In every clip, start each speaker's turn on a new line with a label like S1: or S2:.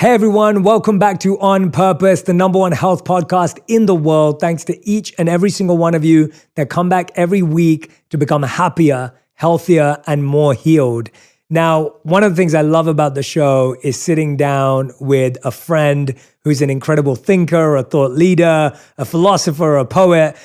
S1: Hey everyone, welcome back to On Purpose, the #1 health podcast in the world. Thanks to each and every single one of you that come back every week to become happier, healthier, and more healed. Now, one of the things I love about the show is sitting down with a friend who's an incredible thinker, a thought leader, a philosopher, a poet.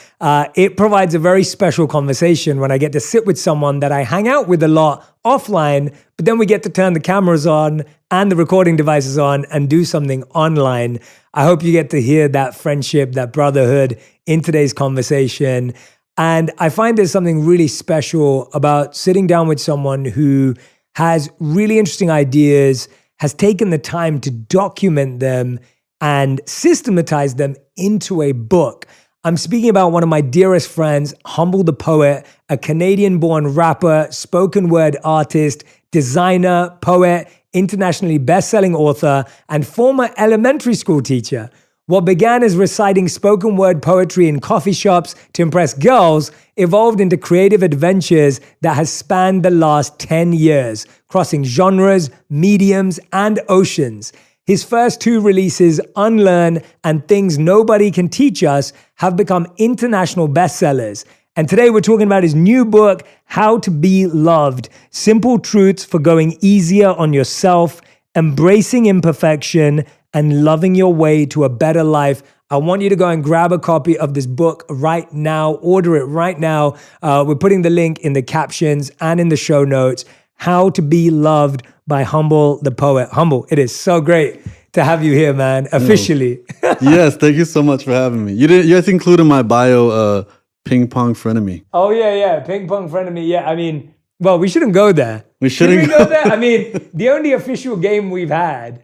S1: It provides a very special conversation when I get to sit with someone that I hang out with a lot offline, but then we get to turn the cameras on and the recording devices on and do something online. I hope you get to hear that friendship, that brotherhood in today's conversation. And I find there's something really special about sitting down with someone who has really interesting ideas, has taken the time to document them and systematize them into a book. I'm speaking about one of my dearest friends, Humble the Poet, a Canadian-born rapper, spoken word artist, designer, poet, internationally best-selling author, and former elementary school teacher. What began as reciting spoken word poetry in coffee shops to impress girls evolved into creative adventures that has spanned the last 10 years, crossing genres, mediums, and oceans. His first two releases, Unlearn and Things Nobody Can Teach Us, have become international bestsellers. And today we're talking about his new book, How to Be Loved, Simple Truths for Going Easier on Yourself, Embracing Imperfection, and Loving Your Way to a Better Life. I want you to go and grab a copy of this book right now. Order it right now. We're putting the link in the captions and in the show notes. How to Be Loved by Humble the Poet. Humble, it is so great to have you here, man, officially.
S2: Yes, thank you so much for having me. You have to include in my bio ping pong frenemy.
S1: Oh, yeah, ping pong frenemy. Yeah, I mean, well, we shouldn't go there.
S2: We shouldn't
S1: go there? I mean, the only official game we've had,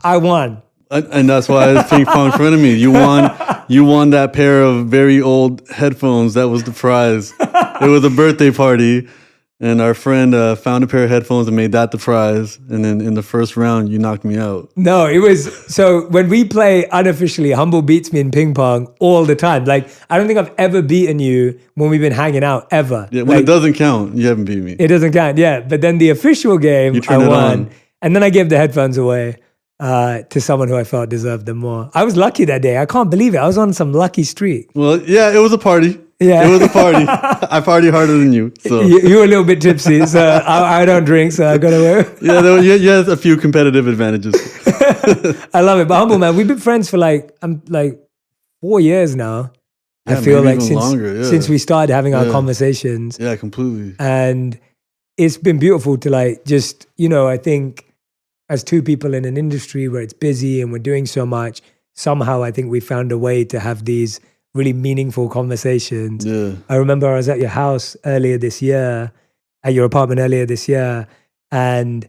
S1: I won.
S2: And that's why it's ping pong frenemy. You won that pair of very old headphones. That was the prize. It was a birthday party. And our friend found a pair of headphones and made that the prize. And then in the first round, you knocked me out.
S1: No, it was, so when we play unofficially, Humble beats me in ping pong all the time. Like, I don't think I've ever beaten you when we've been hanging out, ever.
S2: Yeah, when it doesn't count, you haven't beat me.
S1: It doesn't count, yeah. But then the official game, I won. And then I gave the headphones away to someone who I felt deserved them more. I was lucky that day. I can't believe it. I was on some lucky streak.
S2: Well, yeah, it was a party.
S1: Yeah.
S2: It was a party. I party harder than you. So
S1: you were a little bit tipsy, so I don't drink, so I got away.
S2: Yeah, you had a few competitive advantages.
S1: I love it. But Humble, man, we've been friends for like 4 years now.
S2: Yeah,
S1: I feel like
S2: since
S1: we started having our conversations.
S2: Yeah, completely.
S1: And it's been beautiful to like just, I think as two people in an industry where it's busy and we're doing so much, somehow I think we found a way to have these really meaningful conversations.
S2: Yeah.
S1: I remember I was at your house earlier this year, at your apartment earlier this year, and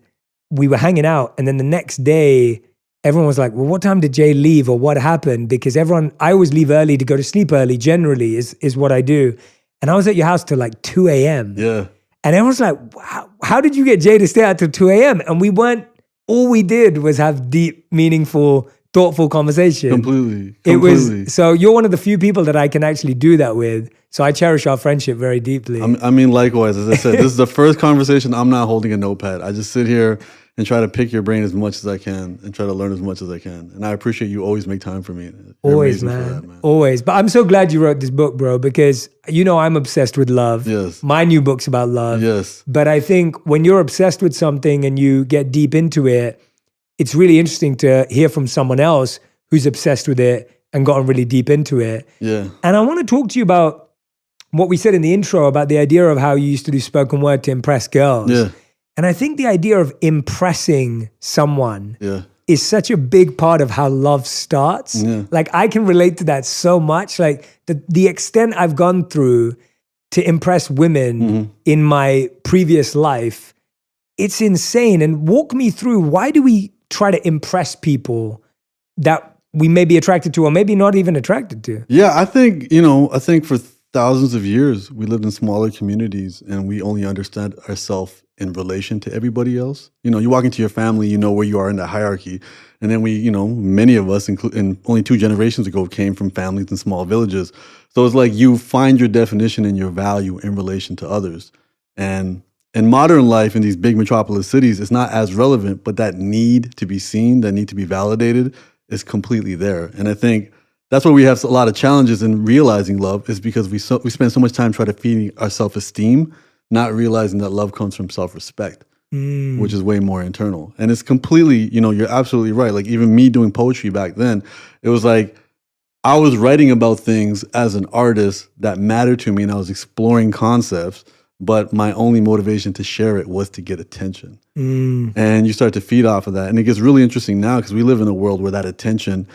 S1: we were hanging out. And then the next day, everyone was like, well, what time did Jay leave or what happened? Because I always leave early to go to sleep early, generally is what I do. And I was at your house till like 2 a.m.
S2: Yeah.
S1: And everyone's like, wow, how did you get Jay to stay out till 2 a.m.? And all we did was have deep, meaningful, thoughtful conversation.
S2: Completely.
S1: So you're one of the few people that I can actually do that with. So I cherish our friendship very deeply.
S2: I mean, likewise, as I said, this is the first conversation I'm not holding a notepad. I just sit here and try to pick your brain as much as I can and try to learn as much as I can. And I appreciate you always make time for me.
S1: Always, man. Always. But I'm so glad you wrote this book, bro, because I'm obsessed with love.
S2: Yes.
S1: My new book's about love.
S2: Yes.
S1: But I think when you're obsessed with something and you get deep into it, it's really interesting to hear from someone else who's obsessed with it and gotten really deep into it.
S2: Yeah.
S1: And I want to talk to you about what we said in the intro about the idea of how you used to do spoken word to impress girls.
S2: Yeah.
S1: And I think the idea of impressing someone is such a big part of how love starts.
S2: Yeah.
S1: Like I can relate to that so much. Like the extent I've gone through to impress women in my previous life, it's insane. And walk me through, why do we try to impress people that we may be attracted to or maybe not even attracted to?
S2: Yeah, I think for thousands of years, we lived in smaller communities and we only understand ourselves in relation to everybody else. You walk into your family, you know where you are in the hierarchy. And then many of us, and only 2 generations ago, came from families in small villages. So it's like you find your definition and your value in relation to others. And in modern life in these big metropolis cities, it's not as relevant, but that need to be seen, that need to be validated is completely there. And I think that's where we have a lot of challenges in realizing love is because we spend so much time trying to feed our self-esteem, not realizing that love comes from self-respect, which is way more internal. And it's completely, you're absolutely right. Like even me doing poetry back then, it was like I was writing about things as an artist that mattered to me and I was exploring concepts, but my only motivation to share it was to get attention. And you start to feed off of that. And it gets really interesting now because we live in a world where that attention,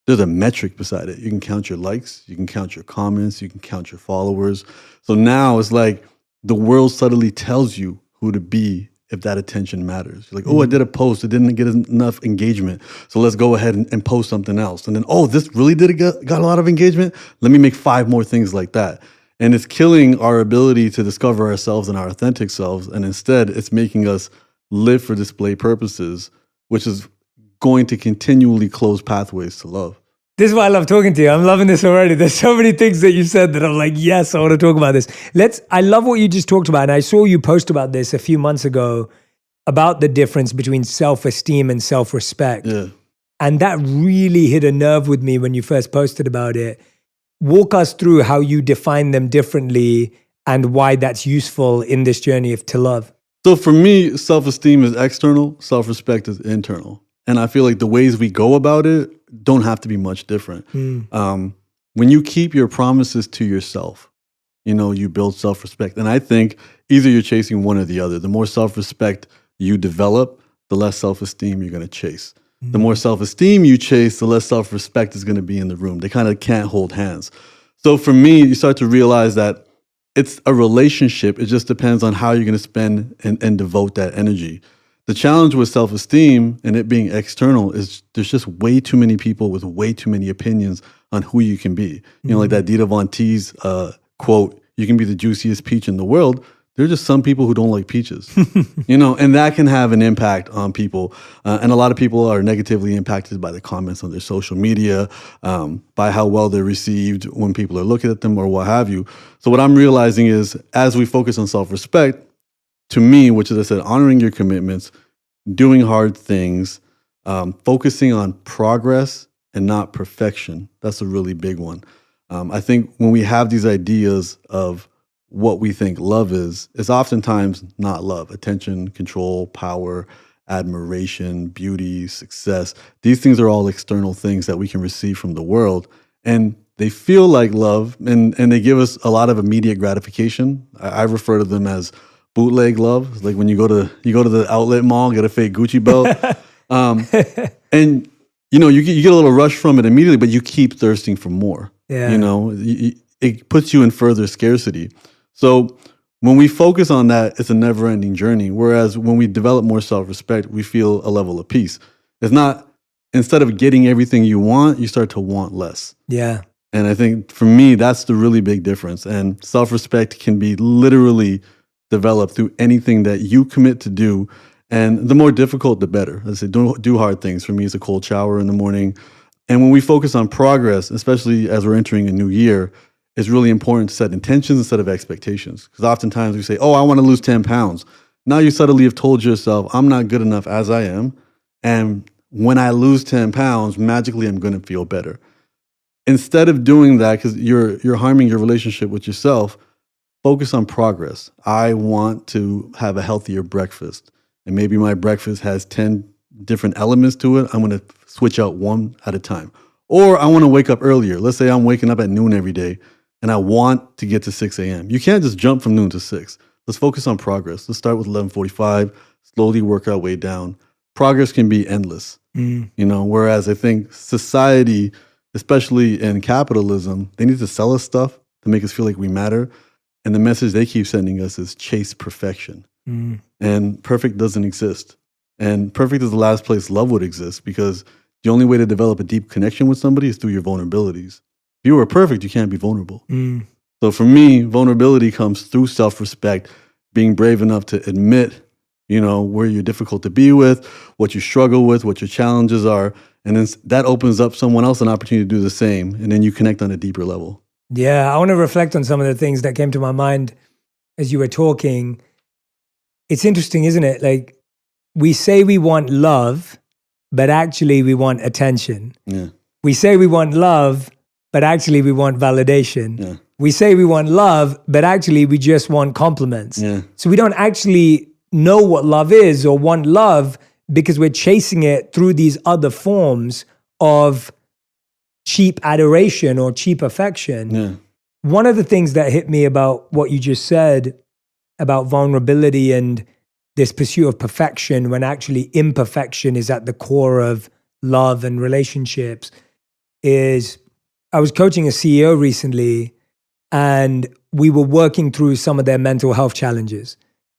S2: there's a metric beside it. You can count your likes, you can count your comments, you can count your followers. So now it's like the world subtly tells you who to be if that attention matters. You're like, oh, I did a post, it didn't get enough engagement, so let's go ahead and post something else. And then, oh, this really got a lot of engagement? Let me make 5 more things like that. And it's killing our ability to discover ourselves and our authentic selves. And instead, it's making us live for display purposes, which is going to continually close pathways to love.
S1: This is why I love talking to you. I'm loving this already. There's so many things that you said that I'm like, yes, I want to talk about this. I love what you just talked about. And I saw you post about this a few months ago about the difference between self-esteem and self-respect.
S2: Yeah.
S1: And that really hit a nerve with me when you first posted about it. Walk us through how you define them differently and why that's useful in this journey to love.
S2: So for me, self-esteem is external, self-respect is internal. And I feel like the ways we go about it don't have to be much different. When you keep your promises to yourself, you build self-respect. And I think either you're chasing one or the other. The more self-respect you develop, the less self-esteem you're going to chase. The more self-esteem you chase, the less self-respect is going to be in the room. They kind of can't hold hands. So for me, you start to realize that it's a relationship. It just depends on how you're going to spend and devote that energy. The challenge with self-esteem and it being external is there's just way too many people with way too many opinions on who you can be. Like that Dita Von Teese quote, you can be the juiciest peach in the world. There are just some people who don't like peaches, and that can have an impact on people. And a lot of people are negatively impacted by the comments on their social media, by how well they're received when people are looking at them or what have you. So what I'm realizing is as we focus on self-respect, to me, which is I said, honoring your commitments, doing hard things, focusing on progress and not perfection. That's a really big one. I think when we have these ideas of what we think love is, it's oftentimes not love. Attention, control, power, admiration, beauty, success. These things are all external things that we can receive from the world. And they feel like love and they give us a lot of immediate gratification. I refer to them as bootleg love. It's like when you go to the outlet mall, get a fake Gucci belt, and you get a little rush from it immediately, but you keep thirsting for more.
S1: Yeah.
S2: It puts you in further scarcity. So when we focus on that, it's a never-ending journey. Whereas when we develop more self-respect, we feel a level of peace. It's not, instead of getting everything you want, you start to want less.
S1: Yeah.
S2: And I think for me, that's the really big difference. And self-respect can be literally developed through anything that you commit to do. And the more difficult, the better. As I say, do hard things. For me, it's a cold shower in the morning. And when we focus on progress, especially as we're entering a new year, it's really important to set intentions instead of expectations. Because oftentimes we say, oh, I want to lose 10 pounds. Now you subtly have told yourself, I'm not good enough as I am. And when I lose 10 pounds, magically I'm going to feel better. Instead of doing that, because you're harming your relationship with yourself, focus on progress. I want to have a healthier breakfast. And maybe my breakfast has 10 different elements to it. I'm going to switch out one at a time. Or I want to wake up earlier. Let's say I'm waking up at noon every day and I want to get to 6 a.m. You can't just jump from noon to 6. Let's focus on progress. Let's start with 11:45, slowly work our way down. Progress can be endless, whereas I think society, especially in capitalism, they need to sell us stuff to make us feel like we matter. And the message they keep sending us is chase perfection. And perfect doesn't exist. And perfect is the last place love would exist, because the only way to develop a deep connection with somebody is through your vulnerabilities. If you were perfect, you can't be vulnerable. So for me, vulnerability comes through self-respect, being brave enough to admit, where you're difficult to be with, what you struggle with, what your challenges are. And then that opens up someone else an opportunity to do the same. And then you connect on a deeper level.
S1: Yeah, I want to reflect on some of the things that came to my mind as you were talking. it's interesting, isn't it? Like, we say we want love, but actually we want attention.
S2: Yeah.
S1: We say we want love, but actually we want validation.
S2: Yeah.
S1: We say we want love, but actually we just want compliments.
S2: Yeah.
S1: So we don't actually know what love is or want love because we're chasing it through these other forms of cheap adoration or cheap affection.
S2: Yeah.
S1: One of the things that hit me about what you just said about vulnerability and this pursuit of perfection, when actually imperfection is at the core of love and relationships, is I was coaching a CEO recently and we were working through some of their mental health challenges.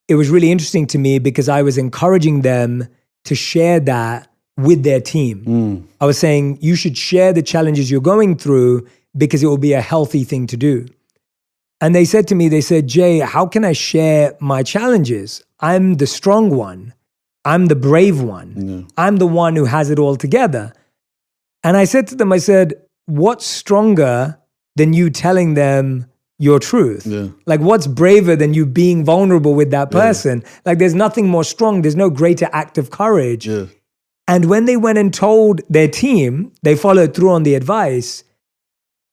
S1: It was really interesting to me because I was encouraging them to share that with their team. I was saying, you should share the challenges you're going through because it will be a healthy thing to do. And they said to me, they said, Jay, how can I share my challenges? I'm the strong one. I'm the brave one.
S2: Yeah.
S1: I'm the one who has it all together. And I said to them, I said, what's stronger than you telling them your truth?
S2: Yeah.
S1: Like, what's braver than you being vulnerable with that person? Like, there's nothing more strong. There's no greater act of courage.
S2: Yeah.
S1: And when they went and told their team, they followed through on the advice,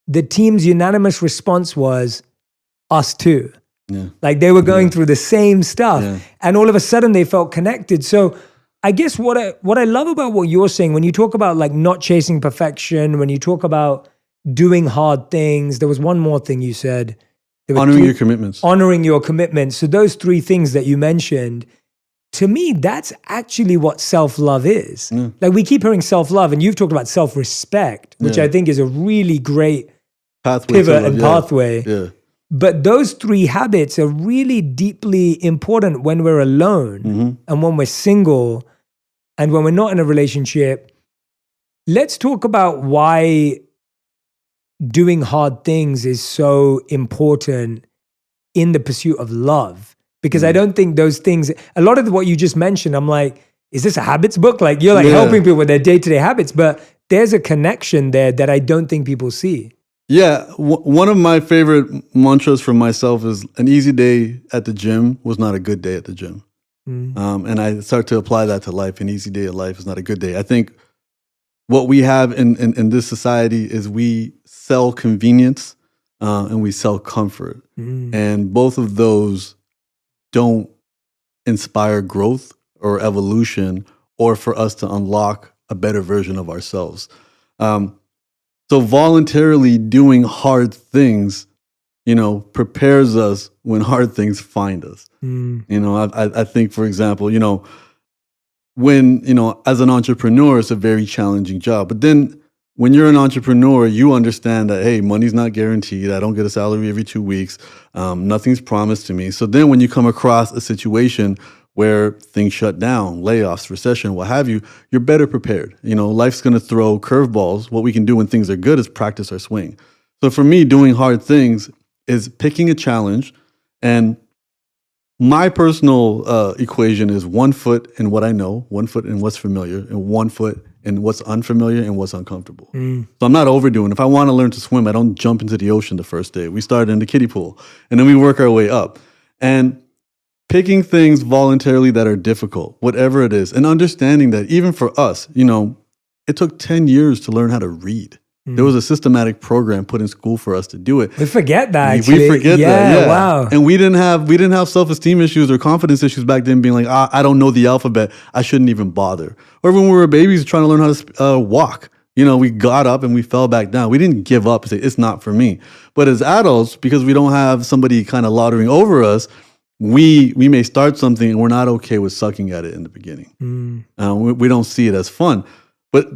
S1: the team's unanimous response was, us too.
S2: Yeah.
S1: Like, they were going through the same stuff.
S2: Yeah.
S1: And all of a sudden they felt connected. So I guess what I love about what you're saying, when you talk about like not chasing perfection, when you talk about doing hard things, there was one more thing you said. There were
S2: Honoring your commitments.
S1: Honoring your commitments. So those three things that you mentioned, to me, that's actually what self-love is.
S2: Yeah.
S1: Like, we keep hearing self-love, and you've talked about self-respect, which I think is a really great
S2: Pathway
S1: pivot
S2: to love,
S1: and
S2: yeah.
S1: pathway.
S2: Yeah.
S1: But those three habits are really deeply important when we're alone and when we're single and when we're not in a relationship. Let's talk about why doing hard things is so important in the pursuit of love. Because I don't think those things, a lot of what you just mentioned, I'm like, is this a habits book? Like, you're like helping people with their day-to-day habits, but there's a connection there that I don't think people see.
S2: Yeah, one of my favorite mantras for myself is an easy day at the gym was not a good day at the gym. And I start to apply that to life. An easy day at life is not a good day. I think what we have in this society is we sell convenience and we sell comfort. And both of those don't inspire growth or evolution or for us to unlock a better version of ourselves. So voluntarily doing hard things, prepares us when hard things find us. I think, for example, when, as an entrepreneur, it's a very challenging job. But then when you're an entrepreneur, you understand that, hey, money's not guaranteed. I don't get a salary every 2 weeks. Nothing's promised to me. So then when you come across a situation where things shut down, layoffs, recession, what have you, you're better prepared. Life's going to throw curveballs. What we can do when things are good is practice our swing. So for me, doing hard things is picking a challenge. And my personal equation is 1 foot in what I know, 1 foot in what's familiar, and 1 foot in what's unfamiliar and what's uncomfortable. So I'm not overdoing. If I want to learn to swim, I don't jump into the ocean the first day. We start in the kiddie pool, and then we work our way up. And picking things voluntarily that are difficult, whatever it is, and understanding that even for us, it took 10 years to learn how to read. There was a systematic program put in school for us to do it.
S1: We forget that, actually.
S2: We forget that, yeah.
S1: Wow.
S2: And we didn't have self-esteem issues or confidence issues back then, being like, I don't know the alphabet, I shouldn't even bother. Or when we were babies trying to learn how to walk, we got up and we fell back down. We didn't give up and say, it's not for me. But as adults, because we don't have somebody kind of laudering over us, we may start something and we're not okay with sucking at it in the beginning. We don't see it as fun. But,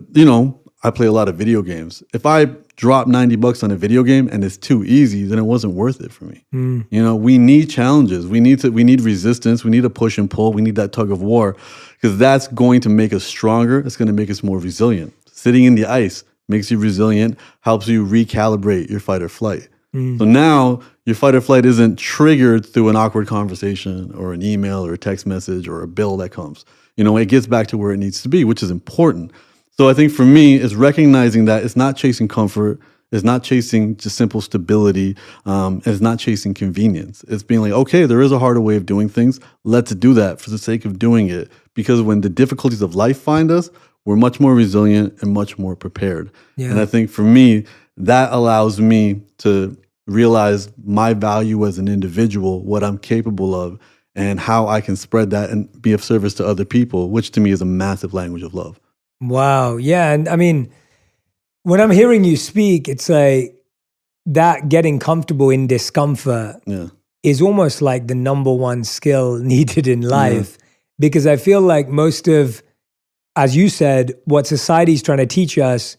S2: I play a lot of video games. If I drop $90 on a video game and it's too easy, then it wasn't worth it for me. We need challenges. We need resistance. We need a push and pull. We need that tug of war, because that's going to make us stronger. It's going to make us more resilient. Sitting in the ice makes you resilient, helps you recalibrate your fight or flight. So now your fight or flight isn't triggered through an awkward conversation or an email or a text message or a bill that comes. It gets back to where it needs to be, which is important. So I think for me, it's recognizing that it's not chasing comfort. It's not chasing just simple stability. It's not chasing convenience. It's being like, okay, there is a harder way of doing things. Let's do that for the sake of doing it. Because when the difficulties of life find us, we're much more resilient and much more prepared.
S1: Yeah.
S2: And I think for me, that allows me to realize my value as an individual, what I'm capable of, and how I can spread that and be of service to other people, which to me is a massive language of love.
S1: Wow. Yeah. And I mean, when I'm hearing you speak, it's like that getting comfortable in discomfort is almost like the number one skill needed in life. Because I feel like most of, as you said, what society's trying to teach us,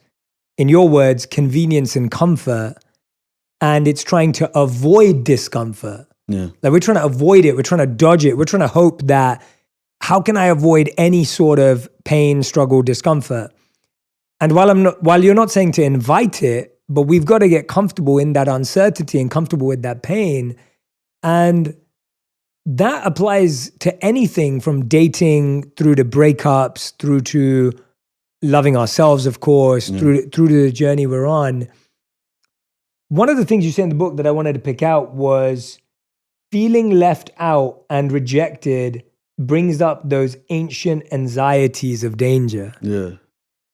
S1: in your words, convenience and comfort, and it's trying to avoid discomfort.
S2: Yeah.
S1: Like we're trying to avoid it. We're trying to dodge it. We're trying to hope that how can I avoid any sort of pain, struggle, discomfort? And while you're not saying to invite it, but we've got to get comfortable in that uncertainty and comfortable with that pain. And that applies to anything from dating through to breakups, through to loving ourselves, of course, through to the journey we're on. One of the things you say in the book that I wanted to pick out was feeling left out and rejected brings up those ancient anxieties of danger.
S2: Yeah.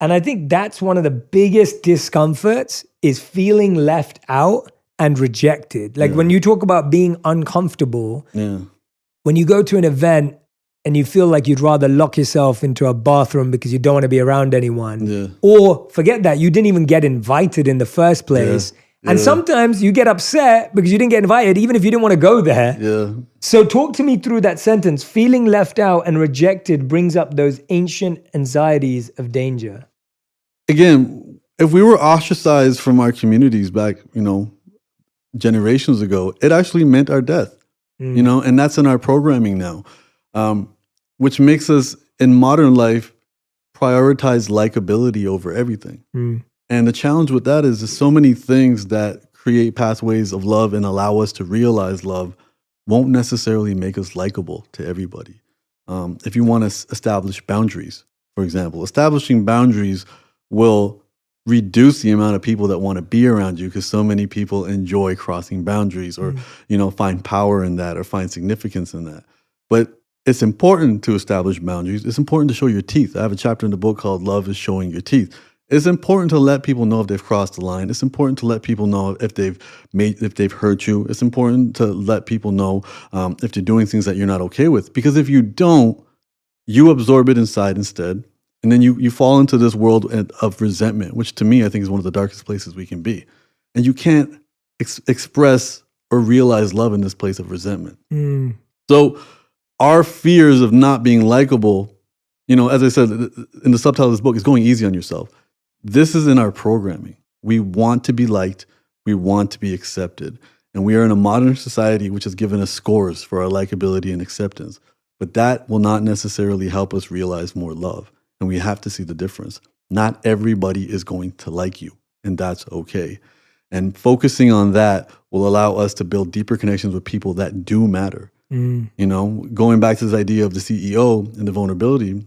S1: And I think that's one of the biggest discomforts is feeling left out and rejected. Like when you talk about being uncomfortable, when you go to an event and you feel like you'd rather lock yourself into a bathroom because you don't want to be around anyone, or forget that, you didn't even get invited in the first place. And sometimes you get upset because you didn't get invited, even if you didn't want to go there. So talk to me through that sentence. Feeling left out and rejected brings up those ancient anxieties of danger.
S2: Again, if we were ostracized from our communities back, generations ago, it actually meant our death, and that's in our programming now, which makes us in modern life prioritize likability over everything. And the challenge with that is there's so many things that create pathways of love and allow us to realize love won't necessarily make us likable to everybody. If you want to establish boundaries, for example, establishing boundaries will reduce the amount of people that want to be around you because so many people enjoy crossing boundaries or, find power in that or find significance in that. But it's important to establish boundaries. It's important to show your teeth. I have a chapter in the book called Love is Showing Your Teeth. It's important to let people know if they've crossed the line. It's important to let people know if they've hurt you. It's important to let people know if they're doing things that you're not okay with. Because if you don't, you absorb it inside instead. And then you fall into this world of resentment, which to me, I think is one of the darkest places we can be. And you can't express or realize love in this place of resentment. So our fears of not being likable, as I said in the subtitle of this book, is going easy on yourself. This is in our programming. We want to be liked. We want to be accepted. And we are in a modern society which has given us scores for our likability and acceptance. But that will not necessarily help us realize more love. And we have to see the difference. Not everybody is going to like you, and that's okay. And focusing on that will allow us to build deeper connections with people that do matter. Going back to this idea of the CEO and the vulnerability,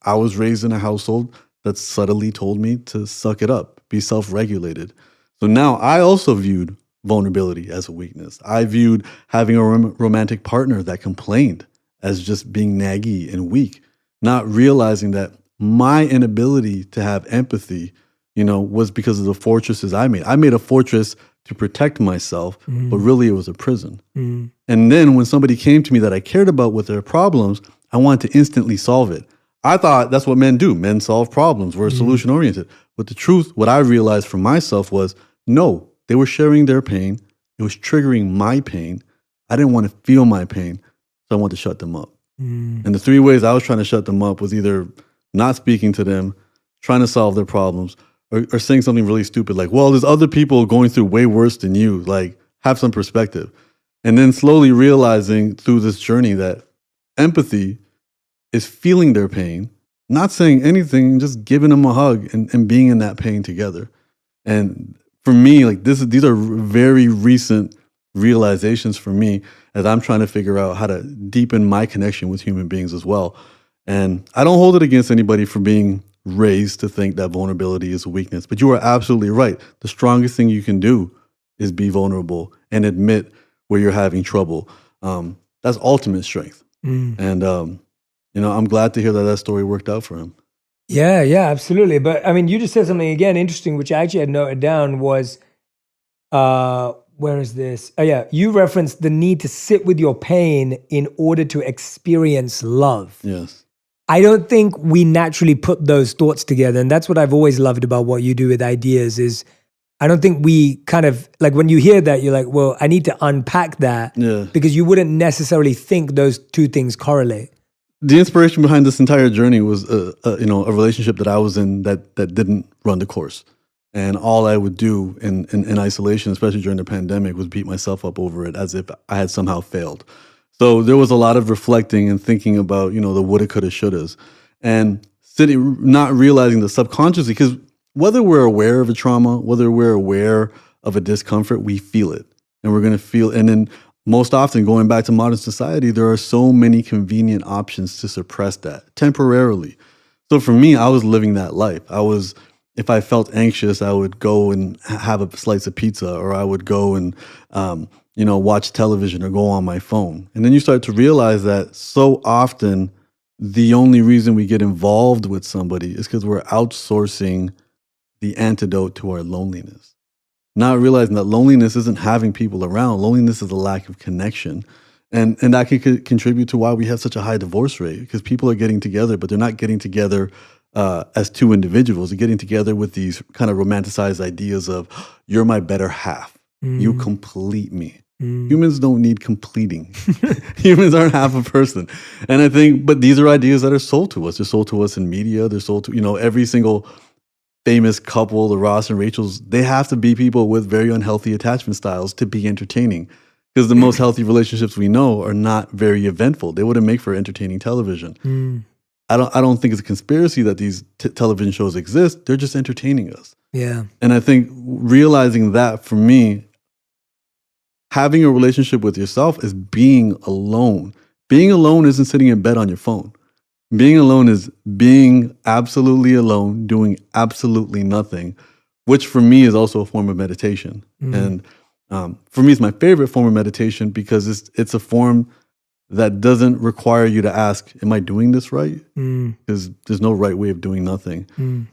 S2: I was raised in a household that subtly told me to suck it up, be self-regulated. So now I also viewed vulnerability as a weakness. I viewed having a romantic partner that complained as just being naggy and weak, not realizing that my inability to have empathy, was because of the fortresses I made. I made a fortress to protect myself, but really it was a prison. And then when somebody came to me that I cared about with their problems, I wanted to instantly solve it. I thought that's what men do. Men solve problems. We're solution oriented. But the truth, what I realized for myself was, no, they were sharing their pain. It was triggering my pain. I didn't want to feel my pain, so I wanted to shut them up. And the three ways I was trying to shut them up was either not speaking to them, trying to solve their problems, or saying something really stupid like, well, there's other people going through way worse than you. Like, have some perspective. And then slowly realizing through this journey that empathy is feeling their pain, not saying anything, just giving them a hug and being in that pain together. And for me, like these are very recent realizations for me as I'm trying to figure out how to deepen my connection with human beings as well. And I don't hold it against anybody for being raised to think that vulnerability is a weakness. But you are absolutely right. The strongest thing you can do is be vulnerable and admit where you're having trouble. That's ultimate strength. And, I'm glad to hear that story worked out for him.
S1: Yeah, absolutely. But I mean, you just said something again interesting, which I actually had noted down was, where is this? Oh yeah, you referenced the need to sit with your pain in order to experience love.
S2: Yes.
S1: I don't think we naturally put those thoughts together. And that's what I've always loved about what you do with ideas is I don't think we kind of, like when you hear that, you're like, well, I need to unpack that because you wouldn't necessarily think those two things correlate.
S2: The inspiration behind this entire journey was, a relationship that I was in that didn't run the course. And all I would do in isolation, especially during the pandemic, was beat myself up over it as if I had somehow failed. So there was a lot of reflecting and thinking about, the woulda, coulda, shouldas, and sitting, not realizing the subconsciously, because whether we're aware of a trauma, whether we're aware of a discomfort, we feel it, and we're going to feel. And then most often, going back to modern society, there are so many convenient options to suppress that temporarily. So for me, I was living that life. If I felt anxious, I would go and have a slice of pizza, or I would go and watch television or go on my phone. And then you start to realize that so often the only reason we get involved with somebody is because we're outsourcing the antidote to our loneliness. Not realizing that loneliness isn't having people around. Loneliness is a lack of connection. And that can contribute to why we have such a high divorce rate, because people are getting together, but they're not getting together as two individuals. They're getting together with these kind of romanticized ideas of, you're my better half. You complete me. Humans don't need completing. Humans aren't half a person. And I think, but these are ideas that are sold to us. They're sold to us in media. They're sold to, every single famous couple, the Ross and Rachels, they have to be people with very unhealthy attachment styles to be entertaining. Because the most healthy relationships we know are not very eventful. They wouldn't make for entertaining television. I don't think it's a conspiracy that these television shows exist. They're just entertaining us.
S1: Yeah.
S2: And I think realizing that, for me, having a relationship with yourself is being alone. Being alone isn't sitting in bed on your phone. Being alone is being absolutely alone, doing absolutely nothing, which for me is also a form of meditation. And for me, it's my favorite form of meditation because it's a form that doesn't require you to ask, am I doing this right? Because there's no right way of doing nothing.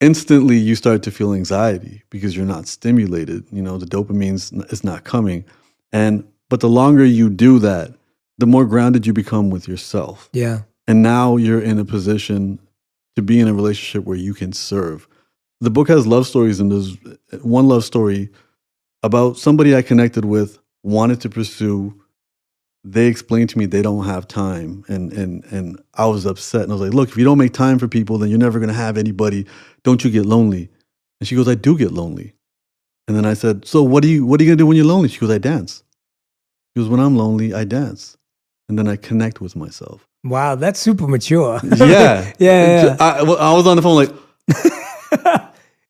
S2: Instantly, you start to feel anxiety because you're not stimulated. The dopamine is not coming. But the longer you do that, the more grounded you become with yourself.
S1: Yeah.
S2: And now you're in a position to be in a relationship where you can serve. The book has love stories, and there's one love story about somebody I connected with, wanted to pursue. They explained to me they don't have time. And I was upset. And I was like, look, if you don't make time for people, then you're never going to have anybody. Don't you get lonely? And she goes, I do get lonely. And then I said, so what are you going to do when you're lonely? She goes, I dance. She goes, when I'm lonely, I dance. And then I connect with myself.
S1: Wow, that's super mature.
S2: Yeah.
S1: Yeah.
S2: I was on the phone like,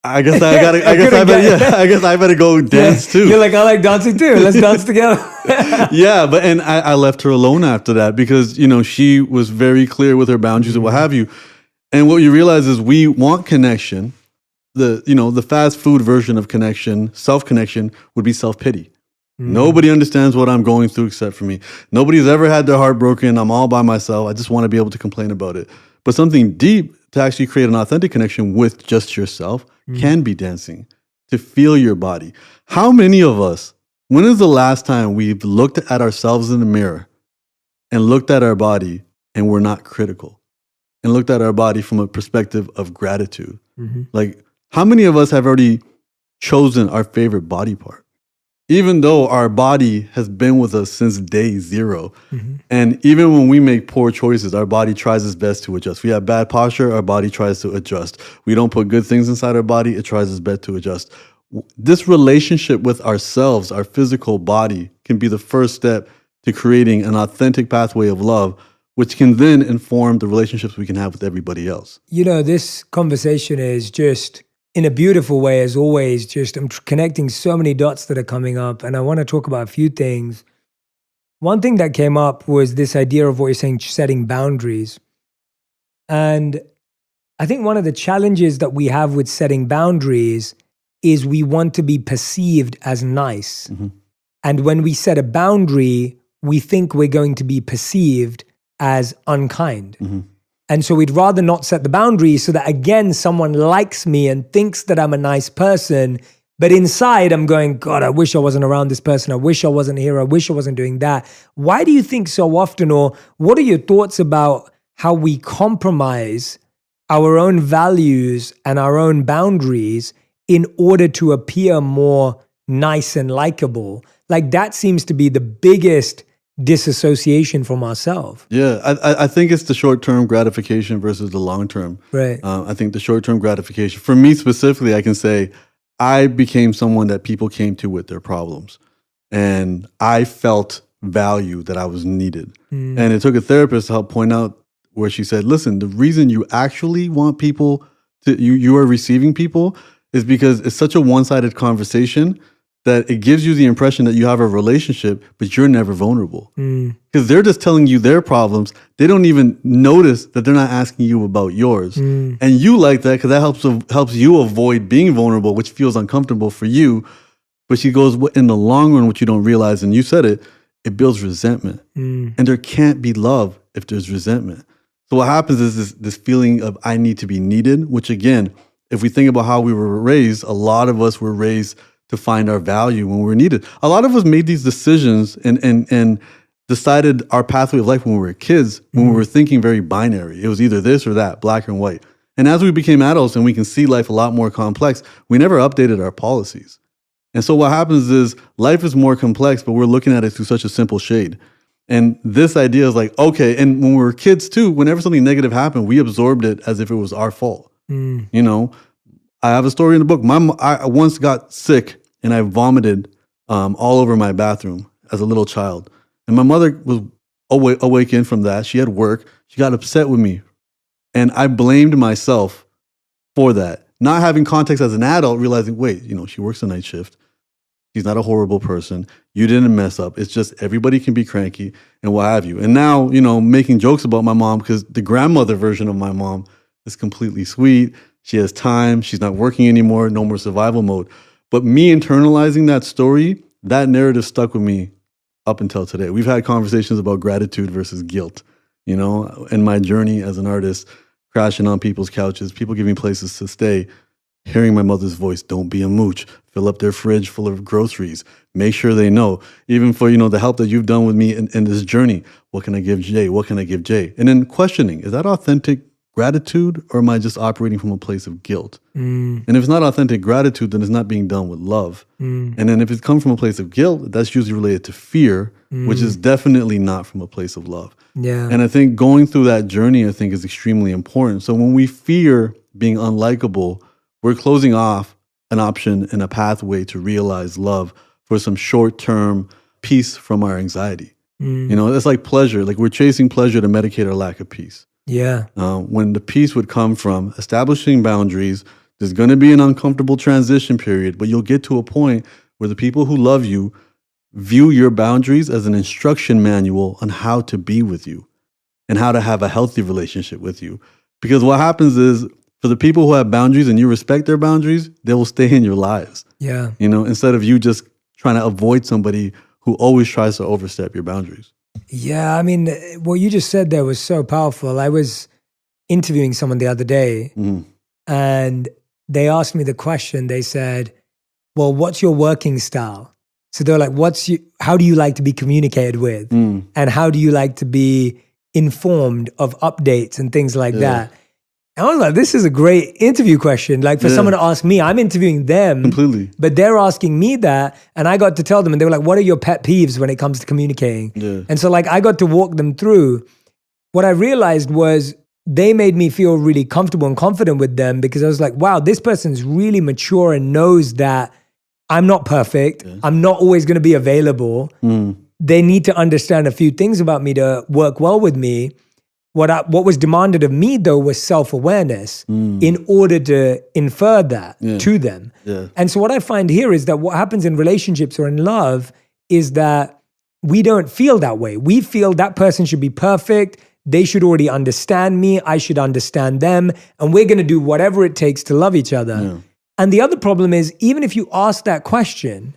S2: I guess I better go dance too.
S1: You're like, I like dancing too. Let's dance together.
S2: Yeah, and I left her alone after that because, she was very clear with her boundaries and what have you. And what you realize is we want connection. The fast food version of connection, self-connection, would be self-pity. Nobody understands what I'm going through except for me. Nobody's ever had their heart broken. I'm all by myself. I just want to be able to complain about it. But something deep to actually create an authentic connection with just yourself can be dancing, to feel your body. How many of us, when is the last time we've looked at ourselves in the mirror and looked at our body and we're not critical and looked at our body from a perspective of gratitude? Like, how many of us have already chosen our favorite body part? Even though our body has been with us since day zero. And even when we make poor choices, our body tries its best to adjust. We have bad posture, our body tries to adjust. We don't put good things inside our body, it tries its best to adjust. This relationship with ourselves, our physical body, can be the first step to creating an authentic pathway of love, which can then inform the relationships we can have with everybody else.
S1: This conversation is just, in a beautiful way, as always, just I'm connecting so many dots that are coming up, and I want to talk about a few things. One thing that came up was this idea of what you're saying, setting boundaries. And I think one of the challenges that we have with setting boundaries is we want to be perceived as nice. And when we set a boundary, we think we're going to be perceived as unkind. And so we'd rather not set the boundary so that, again, someone likes me and thinks that I'm a nice person. But inside, I'm going, God, I wish I wasn't around this person. I wish I wasn't here. I wish I wasn't doing that. Why do you think so often, or what are your thoughts about how we compromise our own values and our own boundaries in order to appear more nice and likable? Like, that seems to be the biggest disassociation from ourselves.
S2: Yeah, I think it's the short-term gratification versus the long-term.
S1: Right.
S2: I think the short-term gratification, for me specifically, I can say I became someone that people came to with their problems. And I felt value, that I was needed. And it took a therapist to help point out where she said, listen, the reason you actually want people to, you are receiving people is because it's such a one-sided conversation that it gives you the impression that you have a relationship, but you're never vulnerable. Because they're just telling you their problems. They don't even notice that they're not asking you about yours. And you like that because that helps you avoid being vulnerable, which feels uncomfortable for you. But she goes, in the long run, what you don't realize, and you said it, it builds resentment. And there can't be love if there's resentment. So what happens is this feeling of I need to be needed, which again, if we think about how we were raised, a lot of us were raised to find our value when we're needed. A lot of us made these decisions and decided our pathway of life when we were kids, when we were thinking very binary. It was either this or that, black and white. And as we became adults and we can see life a lot more complex, we never updated our policies. And so what happens is life is more complex, but we're looking at it through such a simple shade. And this idea is like, okay, and when we were kids too, whenever something negative happened, we absorbed it as if it was our fault. You know, I have a story in the book. I once got sick and I vomited all over my bathroom as a little child. And my mother was awakened from that. She had work. She got upset with me. And I blamed myself for that. Not having context as an adult, realizing, wait, you know, she works a night shift. She's not a horrible person. You didn't mess up. It's just everybody can be cranky and what have you. And now, you know, making jokes about my mom because the grandmother version of my mom is completely sweet. She has time. She's not working anymore. No more survival mode. But me internalizing that story, that narrative stuck with me up until today. We've had conversations about gratitude versus guilt, you know, in my journey as an artist, crashing on people's couches, people giving places to stay, hearing my mother's voice, don't be a mooch, fill up their fridge full of groceries, make sure they know, even for, you know, the help that you've done with me in this journey, what can I give Jay? What can I give Jay? And then questioning, is that authentic gratitude or am I just operating from a place of guilt? And if it's not authentic gratitude, then it's not being done with love. And then if it comes from a place of guilt, that's usually related to fear, which is definitely not from a place of love. And I think going through that journey, I think, is extremely important. So when we fear being unlikable, we're closing off an option and a pathway to realize love for some short-term peace from our anxiety. You know, it's like pleasure. Like we're chasing pleasure to medicate our lack of peace. When the peace would come from establishing boundaries, there's going to be an uncomfortable transition period, but you'll get to a point where the people who love you view your boundaries as an instruction manual on how to be with you and how to have a healthy relationship with you. Because what happens is, for the people who have boundaries and you respect their boundaries, they will stay in your lives. You know, instead of you just trying to avoid somebody who always tries to overstep your boundaries.
S1: I mean, what you just said there was so powerful. I was interviewing someone the other day and they asked me the question. They said, well, what's your working style? So they're like, how do you like to be communicated with? And how do you like to be informed of updates and things like that? And I was like, this is a great interview question. Like for someone to ask me, I'm interviewing them.
S2: Completely.
S1: But they're asking me that. And I got to tell them, and they were like, what are your pet peeves when it comes to communicating? And so like I got to walk them through. What I realized was they made me feel really comfortable and confident with them because I was like, wow, this person's really mature and knows that I'm not perfect. I'm not always going to be available. They need to understand a few things about me to work well with me. What was demanded of me, though, was self-awareness in order to infer that to them. And so what I find here is that what happens in relationships or in love is that we don't feel that way. We feel that person should be perfect. they should already understand me, I should understand them, and we're going to do whatever it takes to love each other.
S2: Yeah.
S1: And the other problem is, even if you ask that question,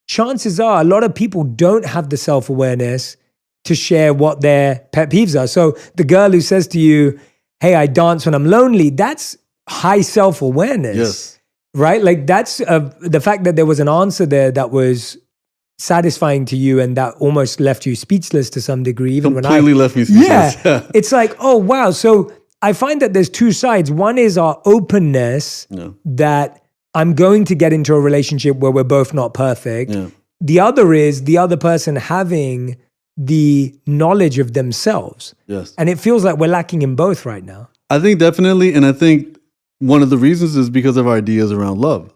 S1: chances are a lot of people don't have the self-awareness to share what their pet peeves are. So the girl who says to you, hey, I dance when I'm lonely, that's high self-awareness.
S2: Yes.
S1: Right? Like that's the fact that there was an answer there that was satisfying to you and that almost left you speechless to some degree. Even
S2: Completely left me speechless.
S1: Yeah. It's like, oh, wow. So I find that there's two sides. One is our openness that I'm going to get into a relationship where we're both not perfect.
S2: Yeah.
S1: The other is the other person having the knowledge of themselves.
S2: Yes.
S1: And it feels like we're lacking in both right now.
S2: I think definitely. And I think one of the reasons is because of our ideas around love.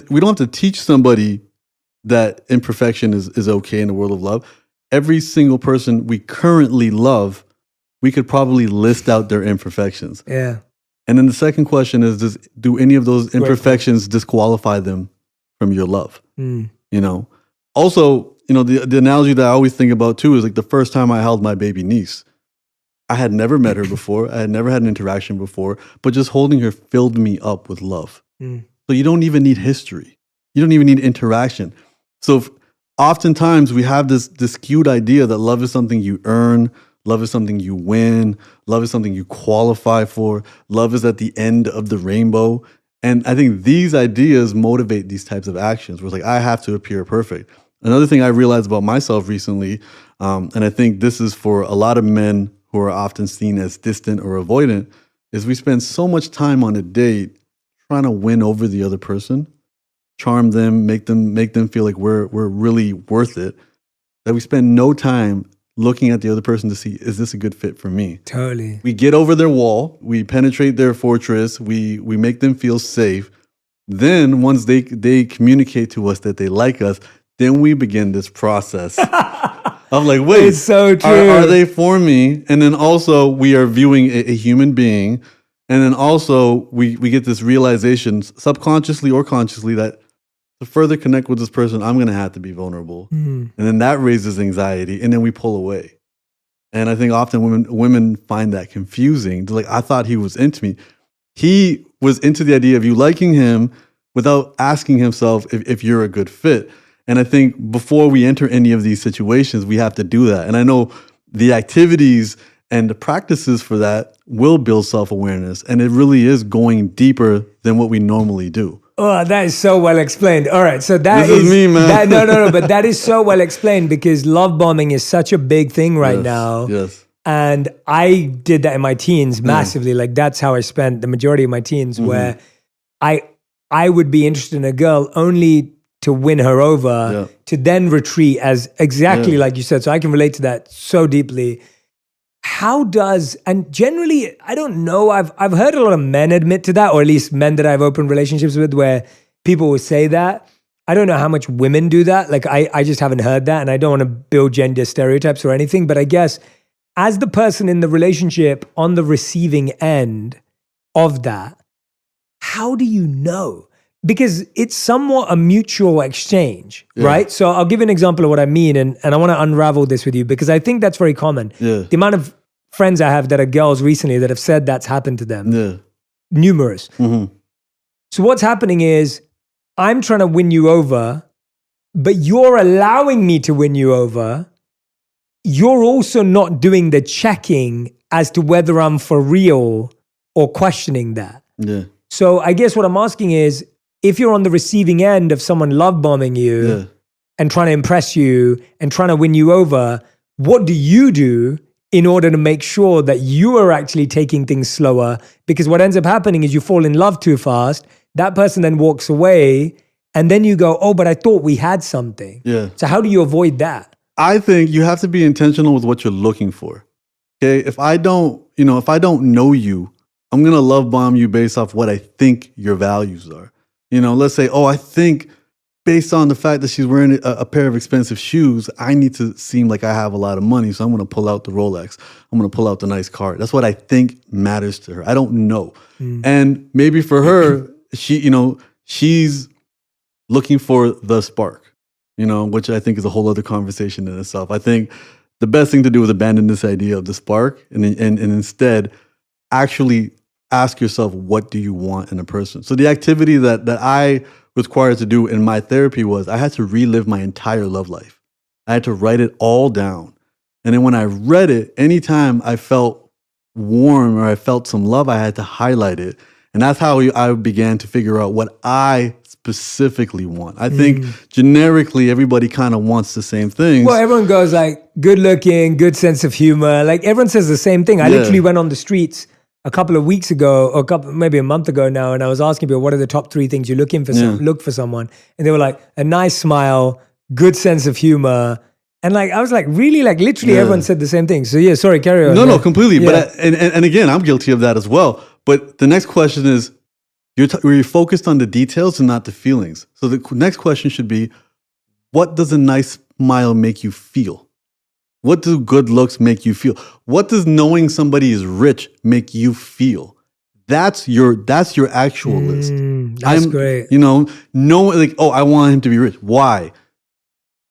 S2: We don't have to teach somebody that imperfection is okay in the world of love. Every single person we currently love, we could probably list out their imperfections.
S1: Yeah.
S2: And then the second question is, do any of those imperfections disqualify them from your love? You know? Also, you know, the analogy that I always think about too is like the first time I held my baby niece. I had never met her before. I had never had an interaction before, but just holding her filled me up with love. So you don't even need history. You don't even need interaction. So oftentimes we have this skewed idea that love is something you earn, love is something you win, love is something you qualify for, love is at the end of the rainbow. And I think these ideas motivate these types of actions where it's like, I have to appear perfect. Another thing I realized about myself recently, and I think this is for a lot of men who are often seen as distant or avoidant, is we spend so much time on a date trying to win over the other person, charm them, make them feel like we're really worth it, that we spend no time looking at the other person to see, is this a good fit for me?
S1: Totally.
S2: We get over their wall, we penetrate their fortress, we make them feel safe. Then once they communicate to us that they like us, then we begin this process of like, wait,
S1: it's so true.
S2: Are they for me? And then also we are viewing a human being. And then also we get this realization, subconsciously or consciously, that to further connect with this person, I'm going to have to be vulnerable. And then that raises anxiety, and then we pull away. And I think often women find that confusing. They're like, I thought he was into me. He was into the idea of you liking him without asking himself if you're a good fit. And I think before we enter any of these situations, we have to do that. And I know the activities and the practices for that will build self-awareness. And it really is going deeper than what we normally do.
S1: Oh, that is so well explained. All right. So this
S2: is me, man.
S1: No. But that is so well explained because love bombing is such a big thing right now.
S2: Yes.
S1: And I did that in my teens massively. Like that's how I spent the majority of my teens where I would be interested in a girl only to win her over, to then retreat as exactly like you said. So I can relate to that so deeply. And generally, I don't know, I've heard a lot of men admit to that, or at least men that I've opened relationships with where people will say that. I don't know how much women do that. Like I just haven't heard that, and I don't want to build gender stereotypes or anything, but I guess as the person in the relationship on the receiving end of that, how do you know? Because it's somewhat a mutual exchange, right? So I'll give you an example of what I mean, and I want to unravel this with you because I think that's very common. The amount of friends I have that are girls recently that have said that's happened to them, numerous. So what's happening is I'm trying to win you over, but you're allowing me to win you over. You're also not doing the checking as to whether I'm for real or questioning that. So I guess what I'm asking is, if you're on the receiving end of someone love bombing you and trying to impress you and trying to win you over, what do you do in order to make sure that you are actually taking things slower? Because what ends up happening is you fall in love too fast. That person then walks away and then you go, oh, but I thought we had something. So how do you avoid that?
S2: I think you have to be intentional with what you're looking for. Okay. If I don't know you, I'm going to love bomb you based off what I think your values are. You know, let's say, I think based on the fact that she's wearing a pair of expensive shoes, I need to seem like I have a lot of money. So I'm going to pull out the Rolex. I'm going to pull out the nice car. That's what I think matters to her. I don't know. And maybe for her, she's looking for the spark, which I think is a whole other conversation in itself. I think the best thing to do is abandon this idea of the spark and instead actually ask yourself, what do you want in a person? So the activity that I was required to do in my therapy was I had to relive my entire love life. I had to write it all down. And then when I read it, anytime I felt warm or I felt some love, I had to highlight it. And that's how I began to figure out what I specifically want. I think generically, everybody kind of wants the same things.
S1: Well, everyone goes like good looking, good sense of humor. Like everyone says the same thing. I literally went on the streets a couple of weeks ago, or maybe a month ago now, and I was asking people, what are the top 3 things you're looking for? Look for someone. And they were like, a nice smile, good sense of humor. And like, I was like, really? Like literally everyone said the same thing. So yeah, sorry, carry on.
S2: No, completely. Yeah. But and again, I'm guilty of that as well. But the next question is, you're focused on the details and not the feelings. So the next question should be, what does a nice smile make you feel? What do good looks make you feel? What does knowing somebody is rich make you feel? That's your actual list.
S1: That's great.
S2: Like, oh, I want him to be rich. Why?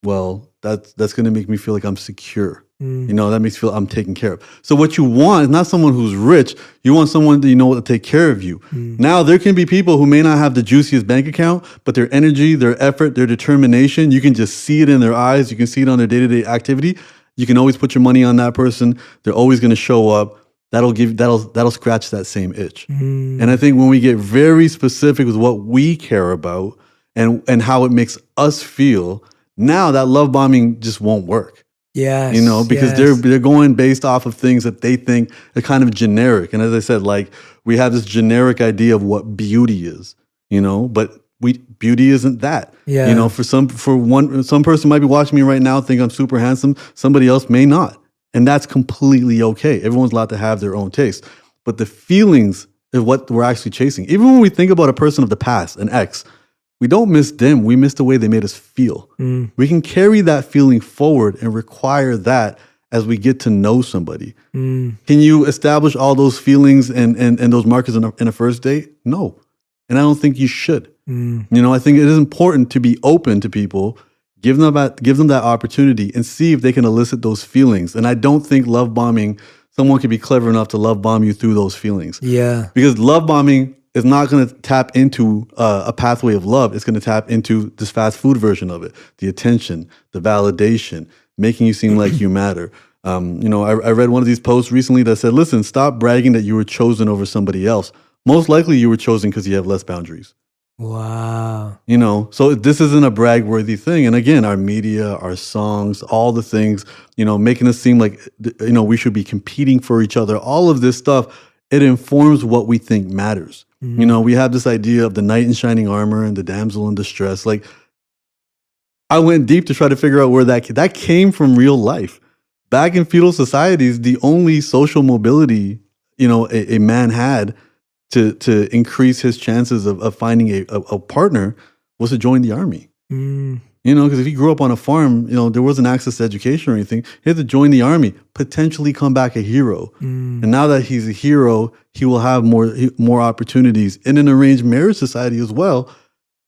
S2: Well, that's going to make me feel like I'm secure. That makes me feel I'm taken care of. So what you want is not someone who's rich. You want someone that you know will take care of you. Now, there can be people who may not have the juiciest bank account, but their energy, their effort, their determination, you can just see it in their eyes. You can see it on their day-to-day activity. You can always put your money on that person. They're always going to show up. That'll scratch that same itch. And I think when we get very specific with what we care about and how it makes us feel, now that love bombing just won't work.
S1: Yes,
S2: because they're going based off of things that they think are kind of generic. And as I said, like we have this generic idea of what beauty is, but beauty isn't that. Yeah. Some person might be watching me right now, think I'm super handsome. Somebody else may not. And that's completely okay. Everyone's allowed to have their own taste. But the feelings is what we're actually chasing. Even when we think about a person of the past, an ex, we don't miss them. We miss the way they made us feel. We can carry that feeling forward and require that as we get to know somebody. Can you establish all those feelings and those markers in a first date? No. And I don't think you should. I think it is important to be open to people, give them that opportunity and see if they can elicit those feelings. And I don't think love bombing, someone can be clever enough to love bomb you through those feelings. Yeah. Because love bombing is not going to tap into a pathway of love. It's going to tap into this fast food version of it. The attention, the validation, making you seem like you matter. I read one of these posts recently that said, listen, stop bragging that you were chosen over somebody else. Most likely you were chosen because you have less boundaries.
S1: Wow.
S2: So this isn't a brag-worthy thing. And again, our media, our songs, all the things, making us seem like, we should be competing for each other. All of this stuff, it informs what we think matters. We have this idea of the knight in shining armor and the damsel in distress. Like, I went deep to try to figure out where that came from real life. Back in feudal societies, the only social mobility, a man had to increase his chances of finding a partner was to join the army. Because if he grew up on a farm, there wasn't access to education or anything. He had to join the army, potentially come back a hero. And now that he's a hero, he will have more opportunities in an arranged marriage society as well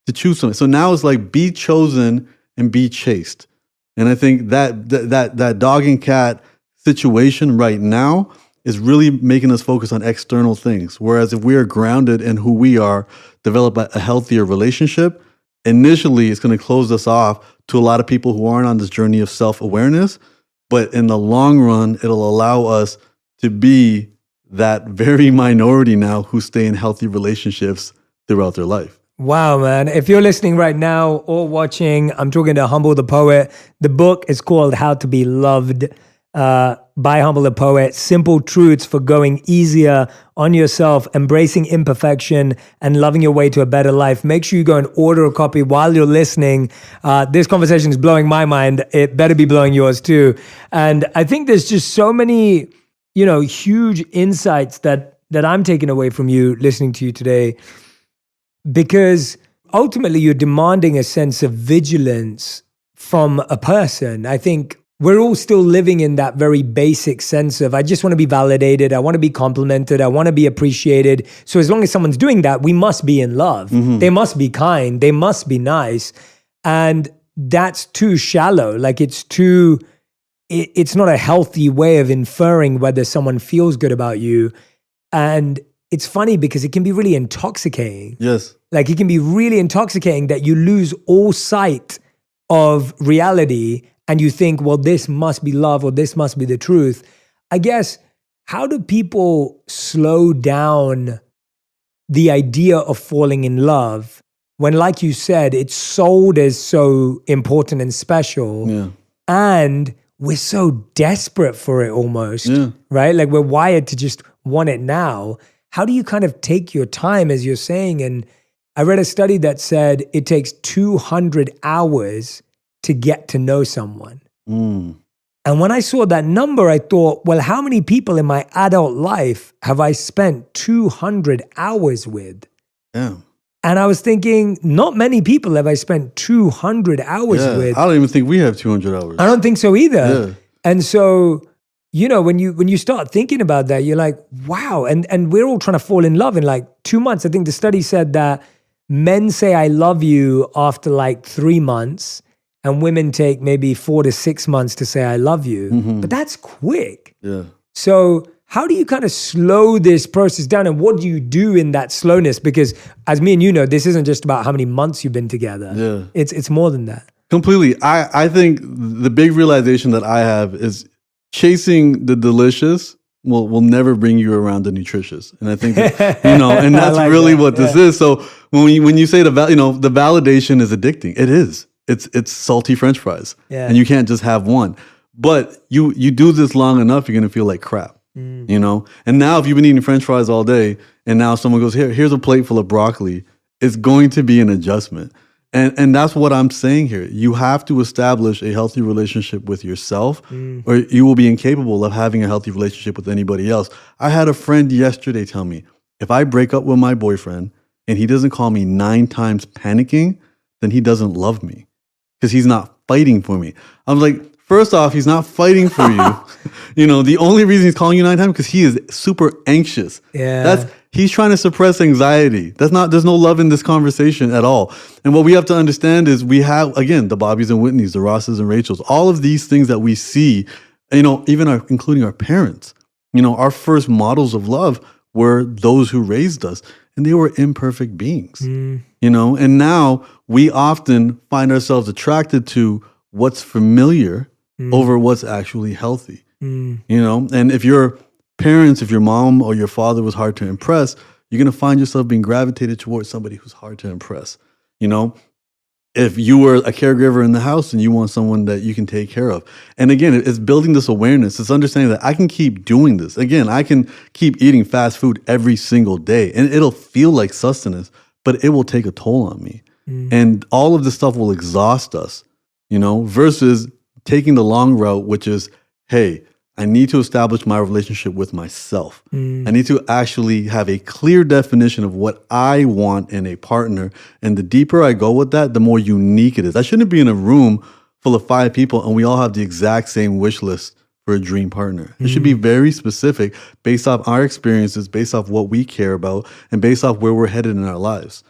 S2: to choose something. So now it's like be chosen and be chased. And I think that dog and cat situation right now is really making us focus on external things. Whereas if we are grounded in who we are, develop a healthier relationship, initially it's going to close us off to a lot of people who aren't on this journey of self-awareness. But in the long run, it'll allow us to be that very minority now who stay in healthy relationships throughout their life.
S1: Wow, man. If you're listening right now or watching, I'm talking to Humble the Poet. The book is called How to Be Loved by Humble the Poet. Simple truths for going easier on yourself, embracing imperfection, and loving your way to a better life. Make sure you go and order a copy while you're listening. This conversation is blowing my mind. It better be blowing yours too. And I think there's just so many, huge insights that I'm taking away from you listening to you today, because ultimately you're demanding a sense of vigilance from a person. I think we're all still living in that very basic sense of, I just want to be validated. I want to be complimented. I want to be appreciated. So as long as someone's doing that, we must be in love. Mm-hmm. They must be kind. They must be nice. And that's too shallow. Like it's too it's not a healthy way of inferring whether someone feels good about you. And it's funny because it can be really intoxicating.
S2: Yes.
S1: Like it can be really intoxicating that you lose all sight of reality and you think, well, this must be love or this must be the truth. I guess, how do people slow down the idea of falling in love when, like you said, it's sold as so important and special,
S2: Yeah.
S1: and we're so desperate for it almost,
S2: Yeah.
S1: right? Like we're wired to just want it now. How do you kind of take your time, as you're saying? And I read a study that said it takes 200 hours to get to know someone.
S2: Mm.
S1: And when I saw that number, I thought, well, how many people in my adult life have I spent 200 hours with?
S2: Yeah.
S1: And I was thinking, not many people have I spent 200 hours with.
S2: I don't even think we have 200 hours.
S1: I don't think so either.
S2: Yeah.
S1: And so, you know, when you start thinking about that, you're like, wow. And we're all trying to fall in love in like 2 months. I think the study said that men say I love you after like 3 months, and women take maybe 4 to 6 months to say I love you.
S2: Mm-hmm.
S1: But that's quick.
S2: Yeah.
S1: So how do you kind of slow this process down, and what do you do in that slowness? Because as me and you know, this isn't just about how many months you've been together.
S2: Yeah.
S1: It's more than that.
S2: Completely. I think the big realization that I have is chasing the delicious will never bring you around the nutritious. And I think that, and that's
S1: like
S2: really
S1: that.
S2: what this is. So when you say the validation is addicting, it is. It's salty French fries, and you can't just have one. But you do this long enough, you're gonna feel like crap, And now if you've been eating French fries all day, and now someone goes, here's a plate full of broccoli, it's going to be an adjustment. And that's what I'm saying here. You have to establish a healthy relationship with yourself, or you will be incapable of having a healthy relationship with anybody else. I had a friend yesterday tell me, if I break up with my boyfriend and he doesn't call me 9 times panicking, then he doesn't love me because he's not fighting for me. I'm like, first off, he's not fighting for you. The only reason he's calling you 9 times because he is super anxious.
S1: Yeah.
S2: He's trying to suppress anxiety. There's no love in this conversation at all. And what we have to understand is we have, again, the Bobbies and Whitneys, the Rosses and Rachels, all of these things that we see, even including our parents. Our first models of love were those who raised us, and they were imperfect beings. And now we often find ourselves attracted to what's familiar over what's actually healthy. And if your parents, if your mom or your father was hard to impress, you're going to find yourself being gravitated towards somebody who's hard to impress. If you were a caregiver in the house and you want someone that you can take care of. And again, it's building this awareness. It's understanding that I can keep doing this. Again, I can keep eating fast food every single day and it'll feel like sustenance, but it will take a toll on me. And all of this stuff will exhaust us, versus taking the long route, which is, hey, I need to establish my relationship with myself. I need to actually have a clear definition of what I want in a partner. And the deeper I go with that, the more unique it is. I shouldn't be in a room full of 5 people and we all have the exact same wish list for a dream partner. It should be very specific based off our experiences, based off what we care about, and based off where we're headed in our lives.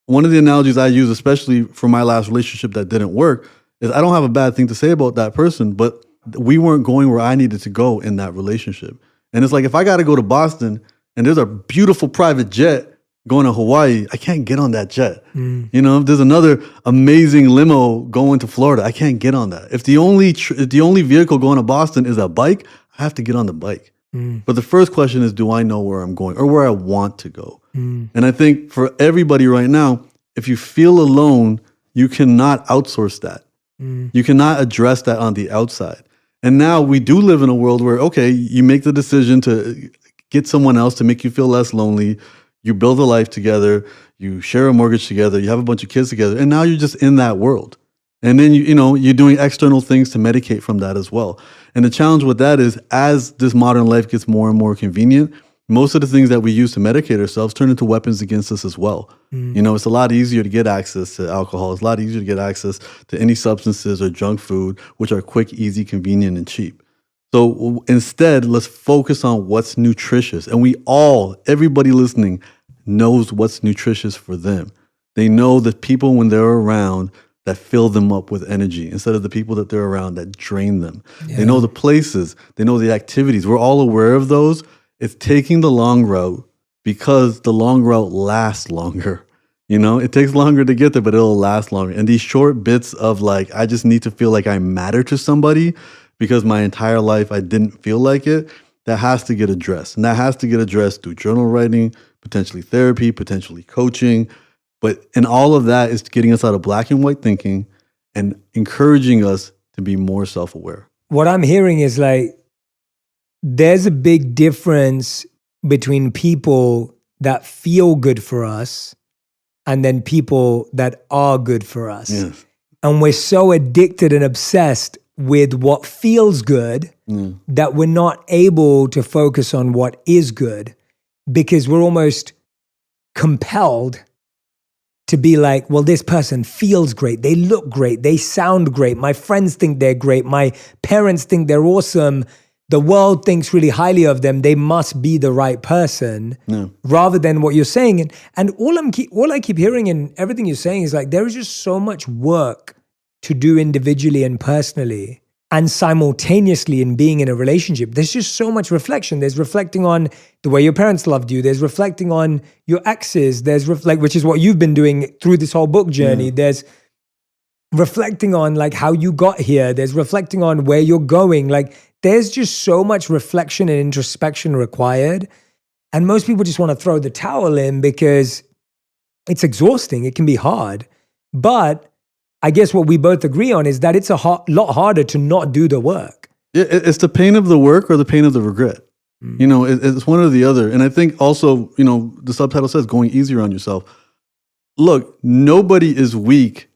S2: One of the analogies I use, especially for my last relationship that didn't work, is I don't have a bad thing to say about that person, but we weren't going where I needed to go in that relationship. And it's like, if I got to go to Boston and there's a beautiful private jet going to Hawaii, I can't get on that jet. If there's another amazing limo going to Florida, I can't get on that. If the only vehicle going to Boston is a bike, I have to get on the bike. But the first question is, do I know where I'm going or where I want to go? And I think for everybody right now, if you feel alone, you cannot outsource that. You cannot address that on the outside. And now we do live in a world where, okay, you make the decision to get someone else to make you feel less lonely. You build a life together. You share a mortgage together. You have a bunch of kids together. And now you're just in that world. And then, you're doing external things to medicate from that as well. And the challenge with that is, as this modern life gets more and more convenient, most of the things that we use to medicate ourselves turn into weapons against us as well. It's a lot easier to get access to alcohol. It's a lot easier to get access to any substances or junk food, which are quick, easy, convenient, and cheap. So instead, let's focus on what's nutritious. And everybody listening knows what's nutritious for them. They know that people, when they're around, that fill them up with energy instead of the people that they're around that drain them.
S1: Yeah.
S2: They know the places, they know the activities. We're all aware of those. It's taking the long route because the long route lasts longer. You know, it takes longer to get there, but it'll last longer. And these short bits of like, I just need to feel like I matter to somebody because my entire life I didn't feel like it, that has to get addressed. And that has to get addressed through journal writing, potentially therapy, potentially coaching. And all of that is getting us out of black and white thinking and encouraging us to be more self-aware.
S1: What I'm hearing is like, there's a big difference between people that feel good for us and then people that are good for us.
S2: Yes.
S1: And we're so addicted and obsessed with what feels good that we're not able to focus on what is good because we're almost compelled to be like, well, this person feels great. They look great. They sound great. My friends think they're great. My parents think they're awesome. The world thinks really highly of them. They must be the right person rather than what you're saying. And all I keep hearing in everything you're saying is like, there is just so much work to do individually and personally and simultaneously in being in a relationship. There's just so much reflection. There's reflecting on the way your parents loved you. There's reflecting on your exes. There's which is what you've been doing through this whole book journey. There's reflecting on like how you got here. There's reflecting on where you're going. Like there's just so much reflection and introspection required. And most people just want to throw the towel in because it's exhausting. It can be hard. But I guess what we both agree on is that it's a lot harder to not do the work.
S2: It's the pain of the work or the pain of the regret. You know, it's one or the other. And I think also, you know, the subtitle says going easier on yourself. Look, nobody is weak.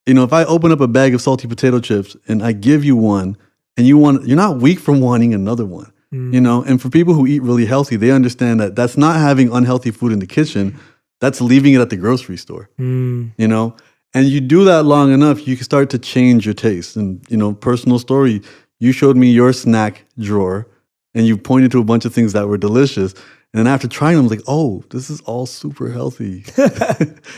S2: You know, if I open up a bag of salty potato chips and I give you one and you're not weak from wanting another one. You know, and for people who eat really healthy, they understand that that's not having unhealthy food in the kitchen. That's leaving it at the grocery store, you know? And you do that long enough, you can start to change your taste. And, you know, personal story, you showed me your snack drawer and you pointed to a bunch of things that were delicious. And then after trying them, I was like, oh, this is all super healthy.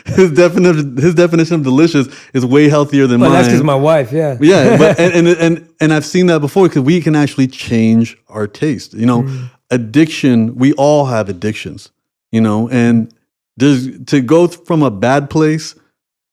S2: His definition of delicious is way healthier than mine.
S1: That's because my wife, yeah.
S2: Yeah, but and I've seen that before because we can actually change our taste. You know, addiction, we all have addictions, you know, and to go from a bad place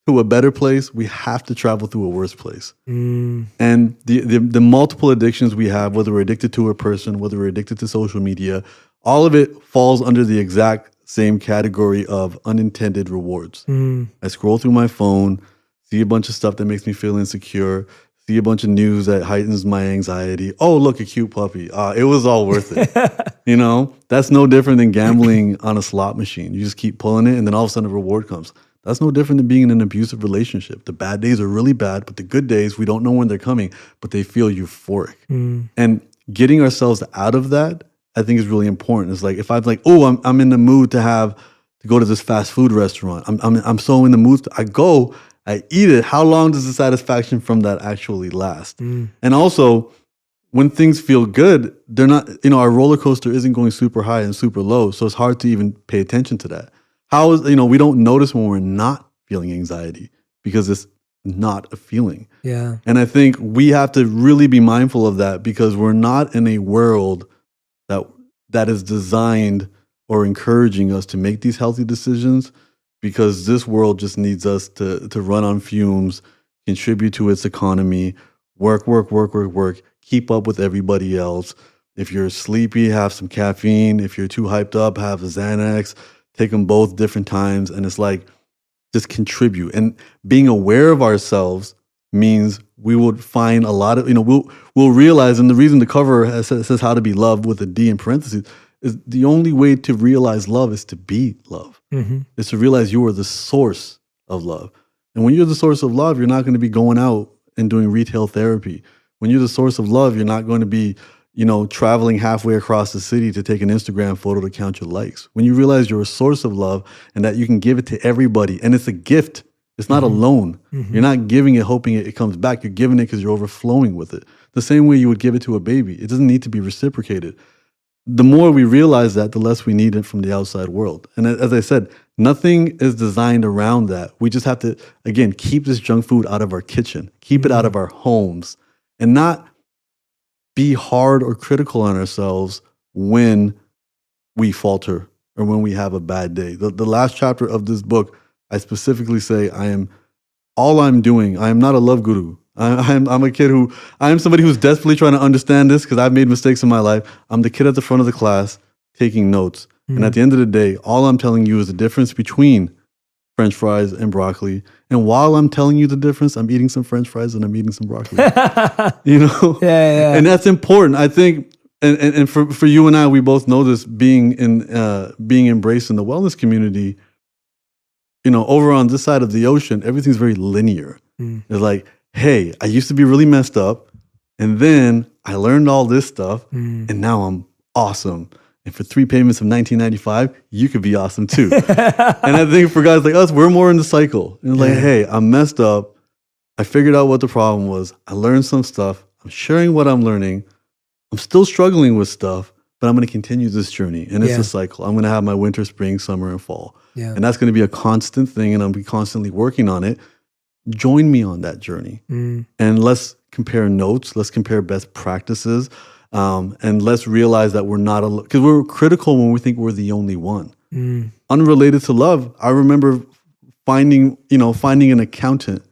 S2: to a better place, we have to travel through a worse place. And the multiple addictions we have, whether we're addicted to a person, whether we're addicted to social media, all of it falls under the exact same category of unintended rewards. I scroll through my phone, see a bunch of stuff that makes me feel insecure, see a bunch of news that heightens my anxiety. Oh, look, a cute puppy. It was all worth it. You know, that's no different than gambling on a slot machine. You just keep pulling it and then all of a sudden a reward comes. That's no different than being in an abusive relationship. The bad days are really bad, but the good days, we don't know when they're coming, but they feel euphoric. And getting ourselves out of that, I think is really important. It's like, if I'm like, oh, I'm in the mood to go to this fast food restaurant. I'm so in the mood. I go, I eat it. How long does the satisfaction from that actually last? And also, when things feel good, they're not, you know, our roller coaster isn't going super high and super low. So it's hard to even pay attention to that. We don't notice when we're not feeling anxiety because it's not a feeling.
S1: Yeah.
S2: And I think we have to really be mindful of that because we're not in a world that is designed or encouraging us to make these healthy decisions, because this world just needs us to run on fumes, contribute to its economy, work, keep up with everybody else. If you're sleepy, have some caffeine. If you're too hyped up, have a Xanax. Take them both different times. And it's like, just contribute. And being aware of ourselves means we would find a lot of, we'll realize, and the reason the cover says how to be loved with a D in parentheses, is the only way to realize love is to be love. Is to realize you are the source of love. And when you're the source of love, you're not going to be going out and doing retail therapy. When you're the source of love, you're not going to be traveling halfway across the city to take an Instagram photo to count your likes. When you realize you're a source of love and that you can give it to everybody, and it's a gift, it's not a loan. You're not giving it hoping it comes back. You're giving it because you're overflowing with it. The same way you would give it to a baby. It doesn't need to be reciprocated. the more we realize that, the less we need it from the outside world. And as I said, nothing is designed around that. We just have to, again, keep this junk food out of our kitchen, keep it out of our homes, and not be hard or critical on ourselves when we falter or when we have a bad day. The last chapter of this book, I specifically say, I am not a love guru. I'm a kid I am somebody who's desperately trying to understand this because I've made mistakes in my life. I'm the kid at the front of the class taking notes. And at the end of the day, all I'm telling you is the difference between French fries and broccoli. And while I'm telling you the difference, I'm eating some French fries and I'm eating some broccoli.
S1: Yeah.
S2: And that's important. I think, and for you and I, we both know this, being embraced in the wellness community, over on this side of the ocean, everything's very linear. It's like, hey, I used to be really messed up, and then I learned all this stuff, and now I'm awesome. And for 3 payments of $19.95, you could be awesome too. And I think for guys like us, we're more in the cycle. And like, hey, I'm messed up. I figured out what the problem was. I learned some stuff. I'm sharing what I'm learning. I'm still struggling with stuff, but I'm going to continue this journey. And it's a cycle. I'm going to have my winter, spring, summer, and fall. And that's going to be a constant thing, and I'll be constantly working on it. Join me on that journey. And let's compare notes. Let's compare best practices. And let's realize that we're not alone. Because we're critical when we think we're the only one. Unrelated to love, I remember finding an accountant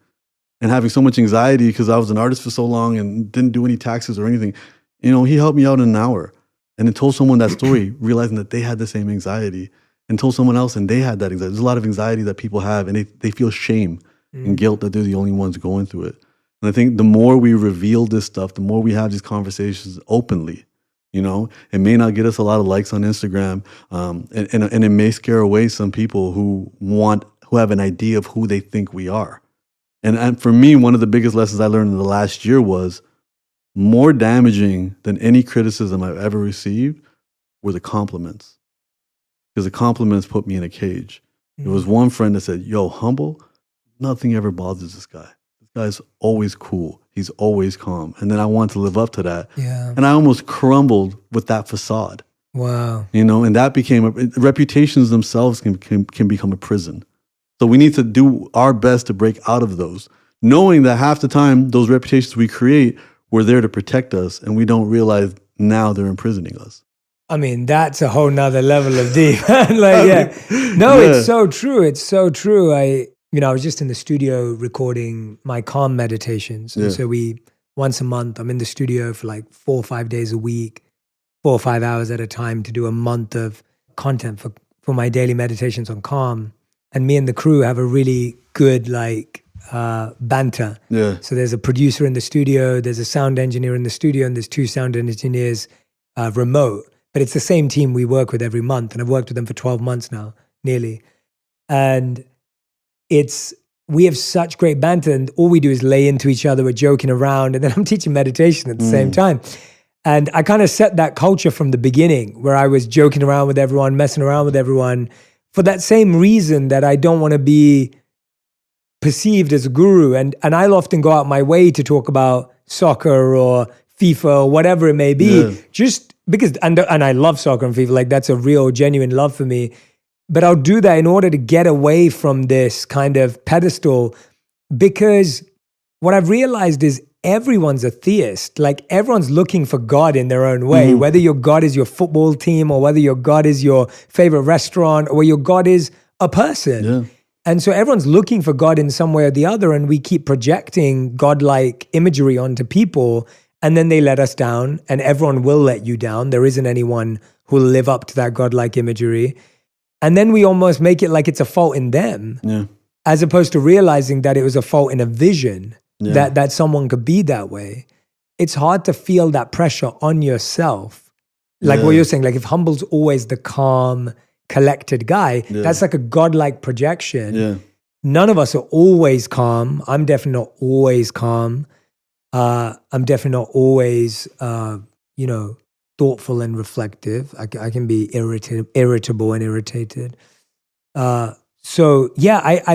S2: and having so much anxiety because I was an artist for so long and didn't do any taxes or anything. He helped me out in an hour. And then told someone that story, realizing that they had the same anxiety. And told someone else and they had that anxiety. There's a lot of anxiety that people have, and they feel shame and guilt that they're the only ones going through it. And I think the more we reveal this stuff, the more we have these conversations openly. It may not get us a lot of likes on Instagram, and it may scare away some people who have an idea of who they think we are. And for me, one of the biggest lessons I learned in the last year was more damaging than any criticism I've ever received were the compliments. Because the compliments put me in a cage. There was one friend that said, yo, Humble, nothing ever bothers this guy. This guy's always cool. He's always calm. And then I wanted to live up to that.
S1: Yeah.
S2: And I almost crumbled with that facade.
S1: Wow.
S2: And that became reputations themselves can become a prison. So we need to do our best to break out of those, knowing that half the time those reputations we create were there to protect us, and we don't realize now they're imprisoning us.
S1: I mean, that's a whole nother level of deep. It's so true. It's so true. I was just in the studio recording my calm meditations. And so once a month, I'm in the studio for like 4 or 5 days a week, 4 or 5 hours at a time to do a month of content for my daily meditations on calm. And me and the crew have a really good banter. Yeah. So there's a producer in the studio, there's a sound engineer in the studio, and there's 2 sound engineers remote. But it's the same team we work with every month. And I've worked with them for 12 months now, nearly. And we have such great banter, and all we do is lay into each other. We're joking around, and then I'm teaching meditation at the same time. And I kind of set that culture from the beginning, where I was joking around with everyone, messing around with everyone, for that same reason that I don't want to be perceived as a guru. And I'll often go out my way to talk about soccer or FIFA or whatever it may be, just because, and I love soccer and FIFA, that's a real, genuine love for me. But I'll do that in order to get away from this kind of pedestal, because what I've realized is everyone's a theist. Everyone's looking for God in their own way, whether your God is your football team or whether your God is your favorite restaurant or your God is a person. Yeah. And so everyone's looking for God in some way or the other, and we keep projecting God-like imagery onto people, and then they let us down, and everyone will let you down. There isn't anyone who will live up to that God-like imagery. And then we almost make it like it's a fault in them, as opposed to realizing that it was a fault in a vision, that someone could be that way. It's hard to feel that pressure on yourself. What you're saying, if Humble's always the calm, collected guy, that's like a godlike projection. Yeah. None of us are always calm. I'm definitely not always calm. I'm definitely not always, thoughtful and reflective. I can be irritable and irritated. I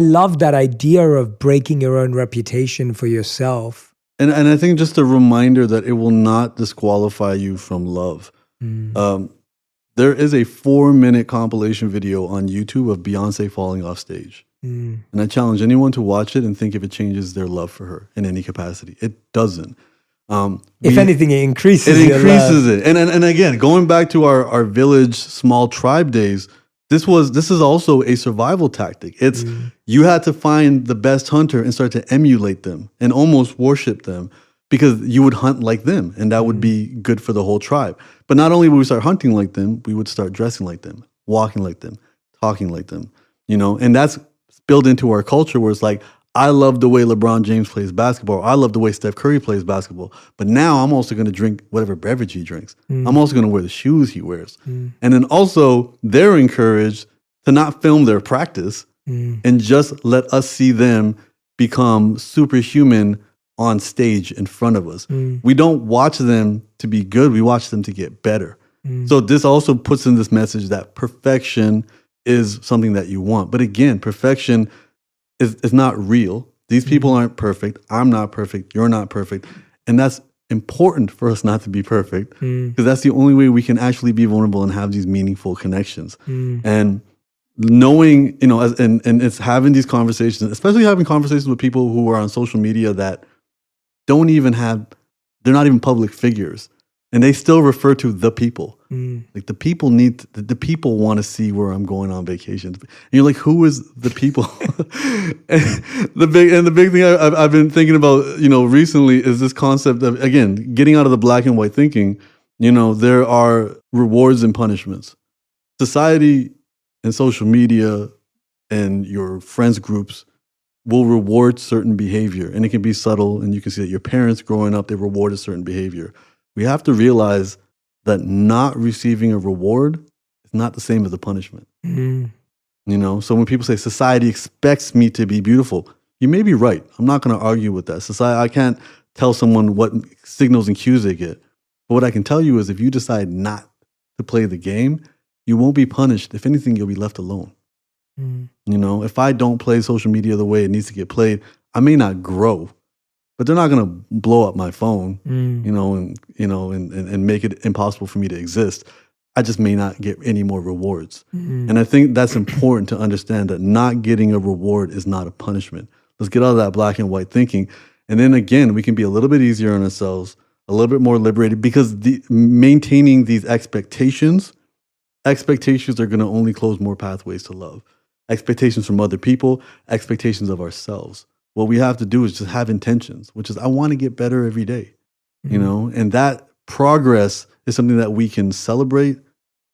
S1: love that idea of breaking your own reputation for yourself.
S2: And I think just a reminder that it will not disqualify you from love. There is a 4-minute compilation video on YouTube of Beyonce falling off stage. And I challenge anyone to watch it and think if it changes their love for her in any capacity. It doesn't.
S1: If anything, it increases
S2: it.
S1: Your love.
S2: It. And again, going back to our village, small tribe days, this is also a survival tactic. It's you had to find the best hunter and start to emulate them and almost worship them because you would hunt like them and that would be good for the whole tribe. But not only would we start hunting like them, we would start dressing like them, walking like them, talking like them, and that's built into our culture where it's like, I love the way LeBron James plays basketball. I love the way Steph Curry plays basketball. But now I'm also going to drink whatever beverage he drinks. I'm also going to wear the shoes he wears. And then also they're encouraged to not film their practice and just let us see them become superhuman on stage in front of us. We don't watch them to be good. We watch them to get better. So this also puts in this message that perfection is something that you want. But again, perfection is not real. These people aren't perfect. I'm not perfect. You're not perfect. And that's important for us not to be perfect because that's the only way we can actually be vulnerable and have these meaningful connections. And knowing, and it's having these conversations, especially having conversations with people who are on social media that they're not even public figures. And they still refer to the people. Like the people the people want to see where I'm going on vacation. And you're like, who is the people? and the big thing I've been thinking about, recently is this concept of, again, getting out of the black and white thinking. There are rewards and punishments. Society and social media and your friends groups will reward certain behavior, and it can be subtle. And you can see that your parents growing up, they rewarded certain behavior. We have to realize that not receiving a reward is not the same as a punishment. So when people say society expects me to be beautiful, you may be right. I'm not going to argue with that. Society, I can't tell someone what signals and cues they get. But what I can tell you is if you decide not to play the game, you won't be punished. If anything, you'll be left alone. If I don't play social media the way it needs to get played, I may not grow. But they're not going to blow up my phone, and make it impossible for me to exist. I just may not get any more rewards. And I think that's important to understand that not getting a reward is not a punishment. Let's get out of that black and white thinking. And then again, we can be a little bit easier on ourselves, a little bit more liberated because maintaining these expectations are going to only close more pathways to love. Expectations from other people, expectations of ourselves. What we have to do is just have intentions, which is I want to get better every day, and that progress is something that we can celebrate,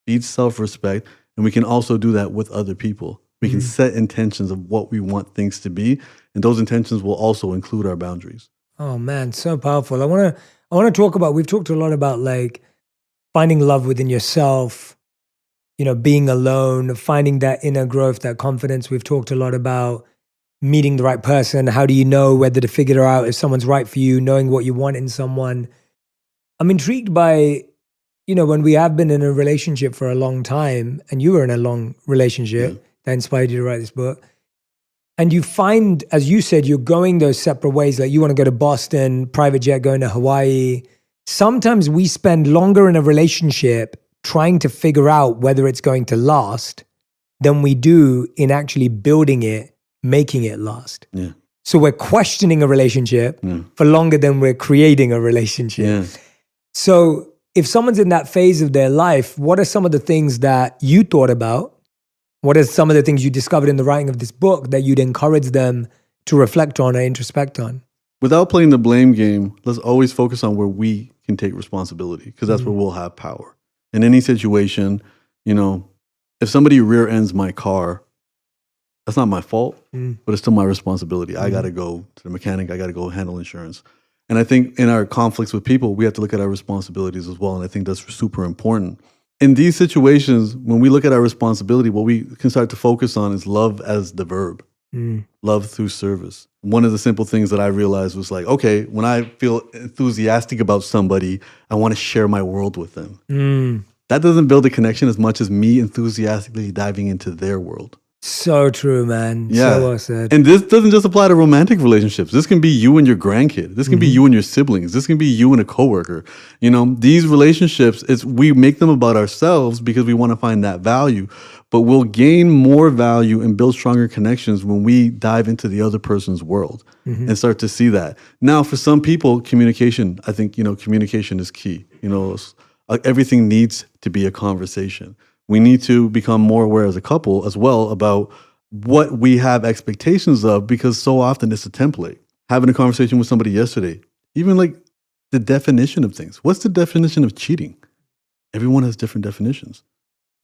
S2: feed self-respect, and we can also do that with other people. We can set intentions of what we want things to be, and those intentions will also include our boundaries.
S1: Oh man, so powerful. I want to talk about, we've talked a lot about like finding love within yourself, being alone, finding that inner growth, that confidence. We've talked a lot about meeting the right person. How do you know whether to figure out if someone's right for you, knowing what you want in someone? I'm intrigued by, when we have been in a relationship for a long time, and you were in a long relationship that inspired you to write this book, and you find, as you said, you're going those separate ways. Like you want to go to Boston, private jet going to Hawaii. Sometimes we spend longer in a relationship trying to figure out whether it's going to last than we do in actually building it, making it last. So we're questioning a relationship for longer than we're creating a relationship. So if someone's in that phase of their life, what are some of the things that you thought about? What are some of the things you discovered in the writing of this book that you'd encourage them to reflect on or introspect on?
S2: Without playing the blame game, let's always focus on where we can take responsibility because that's where we'll have power. In any situation, if somebody rear ends my car, that's not my fault, but it's still my responsibility. I got to go to the mechanic. I got to go handle insurance. And I think in our conflicts with people, we have to look at our responsibilities as well. And I think that's super important. In these situations, when we look at our responsibility, what we can start to focus on is love as the verb, love through service. One of the simple things that I realized was like, okay, when I feel enthusiastic about somebody, I want to share my world with them. That doesn't build a connection as much as me enthusiastically diving into their world.
S1: So true, man.
S2: Yeah.
S1: So well said.
S2: And this doesn't just apply to romantic relationships. This can be you and your grandkid. This can be you and your siblings. This can be you and a coworker. You know, these relationships, we make them about ourselves because we want to find that value. But we'll gain more value and build stronger connections when we dive into the other person's world and start to see that. Now, for some people, communication, I think, communication is key. Everything needs to be a conversation. We need to become more aware as a couple as well about what we have expectations of, because so often it's a template. Having a conversation with somebody yesterday, even like the definition of things. What's the definition of cheating? Everyone has different definitions,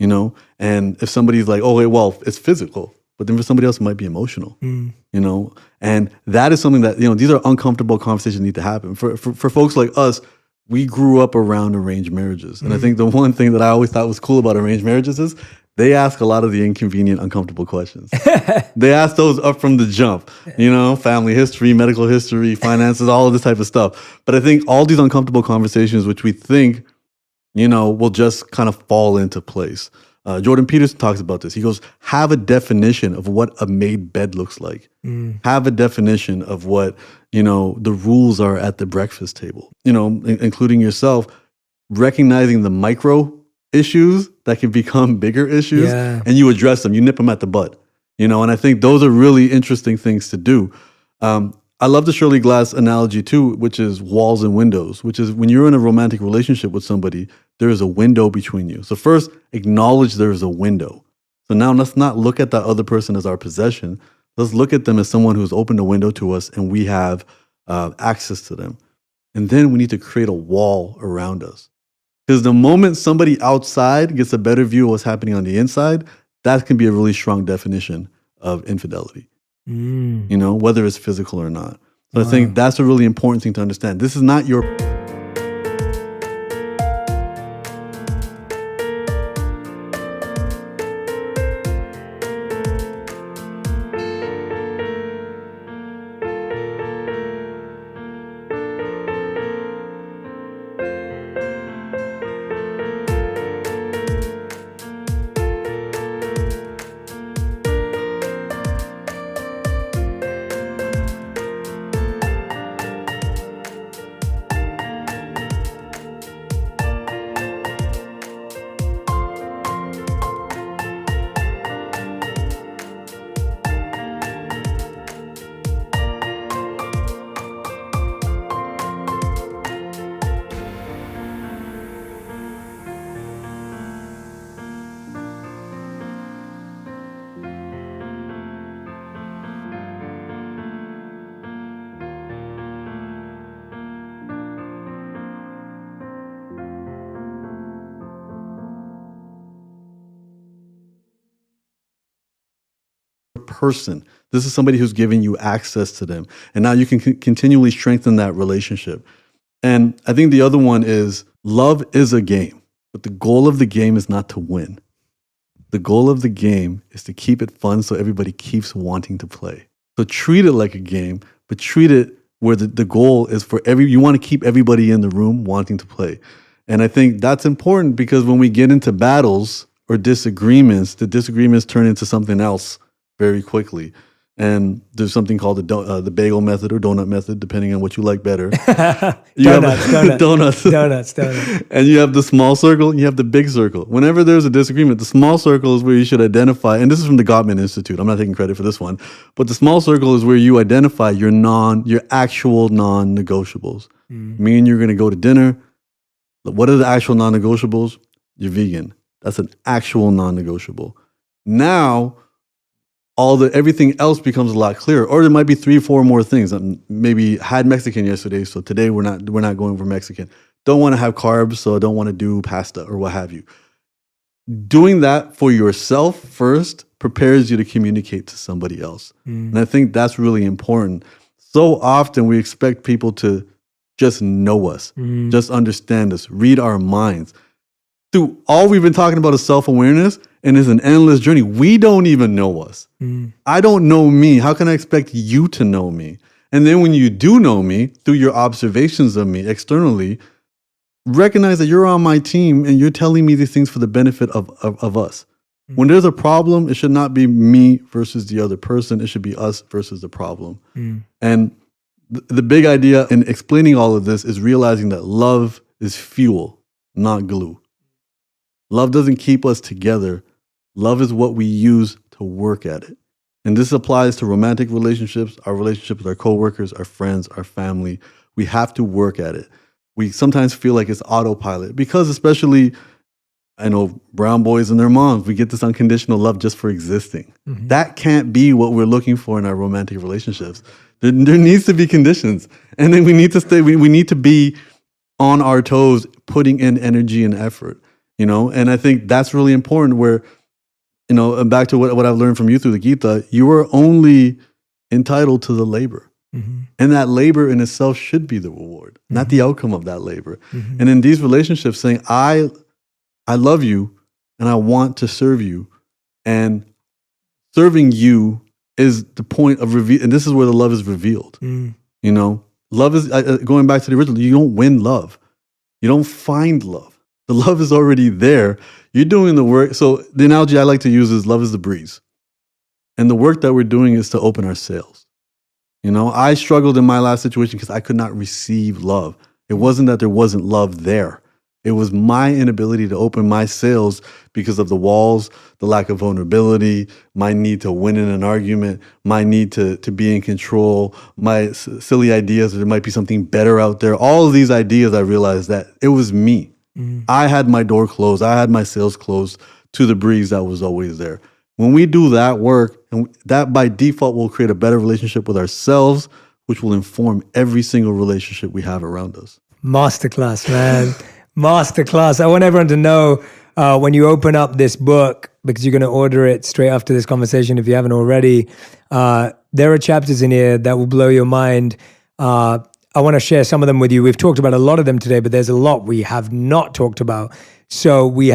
S2: And if somebody's like, oh, well, it's physical, but then for somebody else, it might be emotional, And that is something that, these are uncomfortable conversations that need to happen. For folks like us, we grew up around arranged marriages. And I think the one thing that I always thought was cool about arranged marriages is they ask a lot of the inconvenient, uncomfortable questions. They ask those up from the jump, family history, medical history, finances, all of this type of stuff. But I think all these uncomfortable conversations, which we think, will just kind of fall into place. Jordan Peterson talks about this. He goes, have a definition of what a made bed looks like. Have a definition of what, the rules are at the breakfast table, including yourself, recognizing the micro issues that can become bigger issues and you address them, you nip them at the bud, and I think those are really interesting things to do. I love the Shirley Glass analogy too, which is walls and windows, which is when you're in a romantic relationship with somebody, there is a window between you. So first, acknowledge there is a window. So now let's not look at that other person as our possession. Let's look at them as someone who's opened a window to us and we have access to them. And then we need to create a wall around us. Because the moment somebody outside gets a better view of what's happening on the inside, that can be a really strong definition of infidelity. Whether it's physical or not. So I think that's a really important thing to understand. This is not your... person. This is somebody who's giving you access to them. And now you can continually strengthen that relationship. And I think the other one is love is a game, but the goal of the game is not to win. The goal of the game is to keep it fun so everybody keeps wanting to play. So treat it like a game, but treat it where the goal is you want to keep everybody in the room wanting to play. And I think that's important because when we get into battles or disagreements, the disagreements turn into something else very quickly. And there's something called the bagel method or donut method, depending on what you like better. Donuts. And you have the small circle, and you have the big circle. Whenever there's a disagreement, the small circle is where you should identify, and this is from the Gottman Institute. I'm not taking credit for this one, but the small circle is where you identify your actual non-negotiables. Me and you're going to go to dinner. What are the actual non-negotiables? You're vegan. That's an actual non-negotiable. Now, everything else becomes a lot clearer. Or there might be 3-4 more things. Maybe had Mexican yesterday, so today we're not going for Mexican. Don't want to have carbs, so I don't want to do pasta or what have you. Doing that for yourself first prepares you to communicate to somebody else. And I think that's really important. So often we expect people to just know us, just understand us, read our minds. Dude, all we've been talking about is self-awareness, and it's an endless journey. We don't even know us. I don't know me. How can I expect you to know me? And then when you do know me, through your observations of me externally, recognize that you're on my team and you're telling me these things for the benefit of us. When there's a problem, it should not be me versus the other person. It should be us versus the problem. And the big idea in explaining all of this is realizing that love is fuel, not glue. Love doesn't keep us together. Love is what we use to work at it. And this applies to romantic relationships, our relationship with our coworkers, our friends, our family. We have to work at it. We sometimes feel like it's autopilot because especially, I know, brown boys and their moms, we get this unconditional love just for existing. That can't be what we're looking for in our romantic relationships. There needs to be conditions. And then we need to stay, we need to be on our toes, putting in energy and effort, And I think that's really important where, and back to what I've learned from you through the Gita, you are only entitled to the labor. And that labor in itself should be the reward, not the outcome of that labor. And in these relationships, saying, I love you and I want to serve you. And serving you is the point of reveal. And this is where the love is revealed. Love is, going back to the original, you don't win love. You don't find love. The love is already there. You're doing the work. So the analogy I like to use is love is the breeze. And the work that we're doing is to open our sails. I struggled in my last situation because I could not receive love. It wasn't that there wasn't love there. It was my inability to open my sails because of the walls, the lack of vulnerability, my need to win in an argument, my need to be in control, my silly ideas that there might be something better out there. All of these ideas, I realized that it was me. I had my door closed. I had my sails closed to the breeze that was always there. When we do that work, and that by default will create a better relationship with ourselves, which will inform every single relationship we have around us.
S1: Masterclass, man. Masterclass. I want everyone to know when you open up this book, because you're going to order it straight after this conversation if you haven't already, there are chapters in here that will blow your mind. I want to share some of them with you. We've talked about a lot of them today, but there's a lot we have not talked about. So we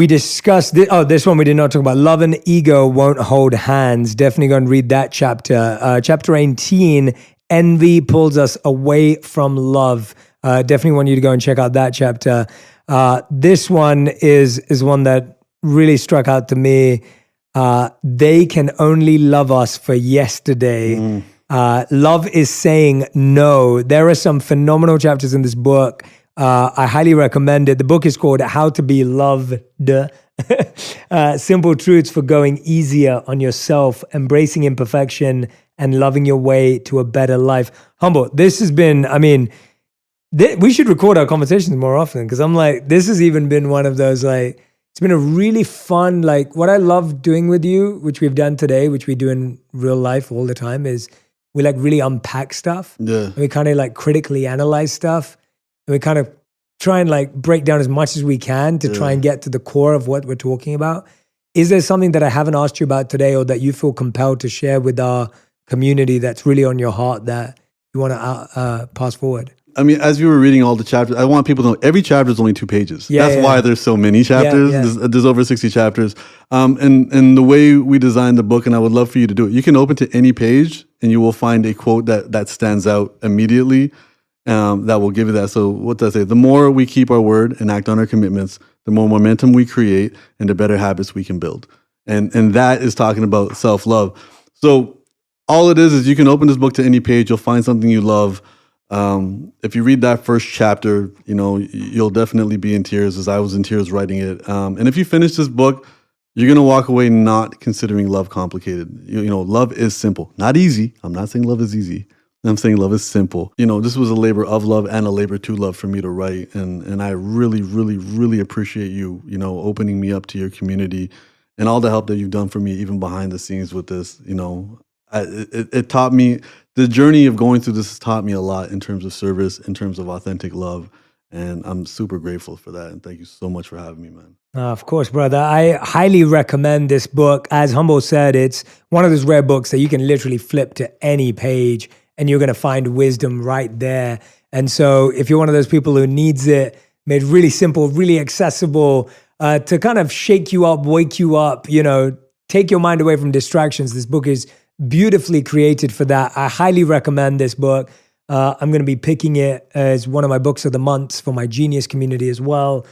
S1: discussed this one we did not talk about. Love and ego won't hold hands. Definitely go and read that chapter. Chapter 18, envy pulls us away from love. Definitely want you to go and check out that chapter. This one is one that really struck out to me. They can only love us for yesterday. Love is saying no. There are some phenomenal chapters in this book. I highly recommend it. The book is called How to Be Loved. Simple Truths for Going Easier on Yourself, Embracing Imperfection, and Loving Your Way to a Better Life. Humble, this has been, we should record our conversations more often because I'm like, this has even been one of those, it's been a really fun, what I love doing with you, which we've done today, which we do in real life all the time, is we really unpack stuff.
S2: Yeah.
S1: And we kind of critically analyze stuff. And we kind of try and break down as much as we can to try and get to the core of what we're talking about. Is there something that I haven't asked you about today or that you feel compelled to share with our community that's really on your heart that you want to pass forward?
S2: As you were reading all the chapters, I want people to know every chapter is only 2 pages. That's why there's so many chapters. There's over 60 chapters. And the way we designed the book, and I would love for you to do it, you can open to any page and you will find a quote that stands out immediately that will give you that. So what does it say? The more we keep our word and act on our commitments, the more momentum we create and the better habits we can build. And that is talking about self-love. So all it is you can open this book to any page. You'll find something you love. If you read that first chapter, you'll definitely be in tears, as I was in tears writing it. And if you finish this book, you're going to walk away not considering love complicated. Love is simple, not easy. I'm not saying love is easy. I'm saying love is simple. This was a labor of love and a labor to love for me to write. And I really, really, really appreciate you, opening me up to your community and all the help that you've done for me, even behind the scenes with this. It taught me, the journey of going through this has taught me a lot in terms of service, in terms of authentic love. And I'm super grateful for that. And thank you so much for having me, man.
S1: Of course, brother. I highly recommend this book. As Humble said, it's one of those rare books that you can literally flip to any page and you're going to find wisdom right there. And so if you're one of those people who needs it made really simple, really accessible, to kind of shake you up, wake you up, take your mind away from distractions, this book is beautifully created for that. I highly recommend this book. I'm going to be picking it as one of my books of the month for my Genius community as well.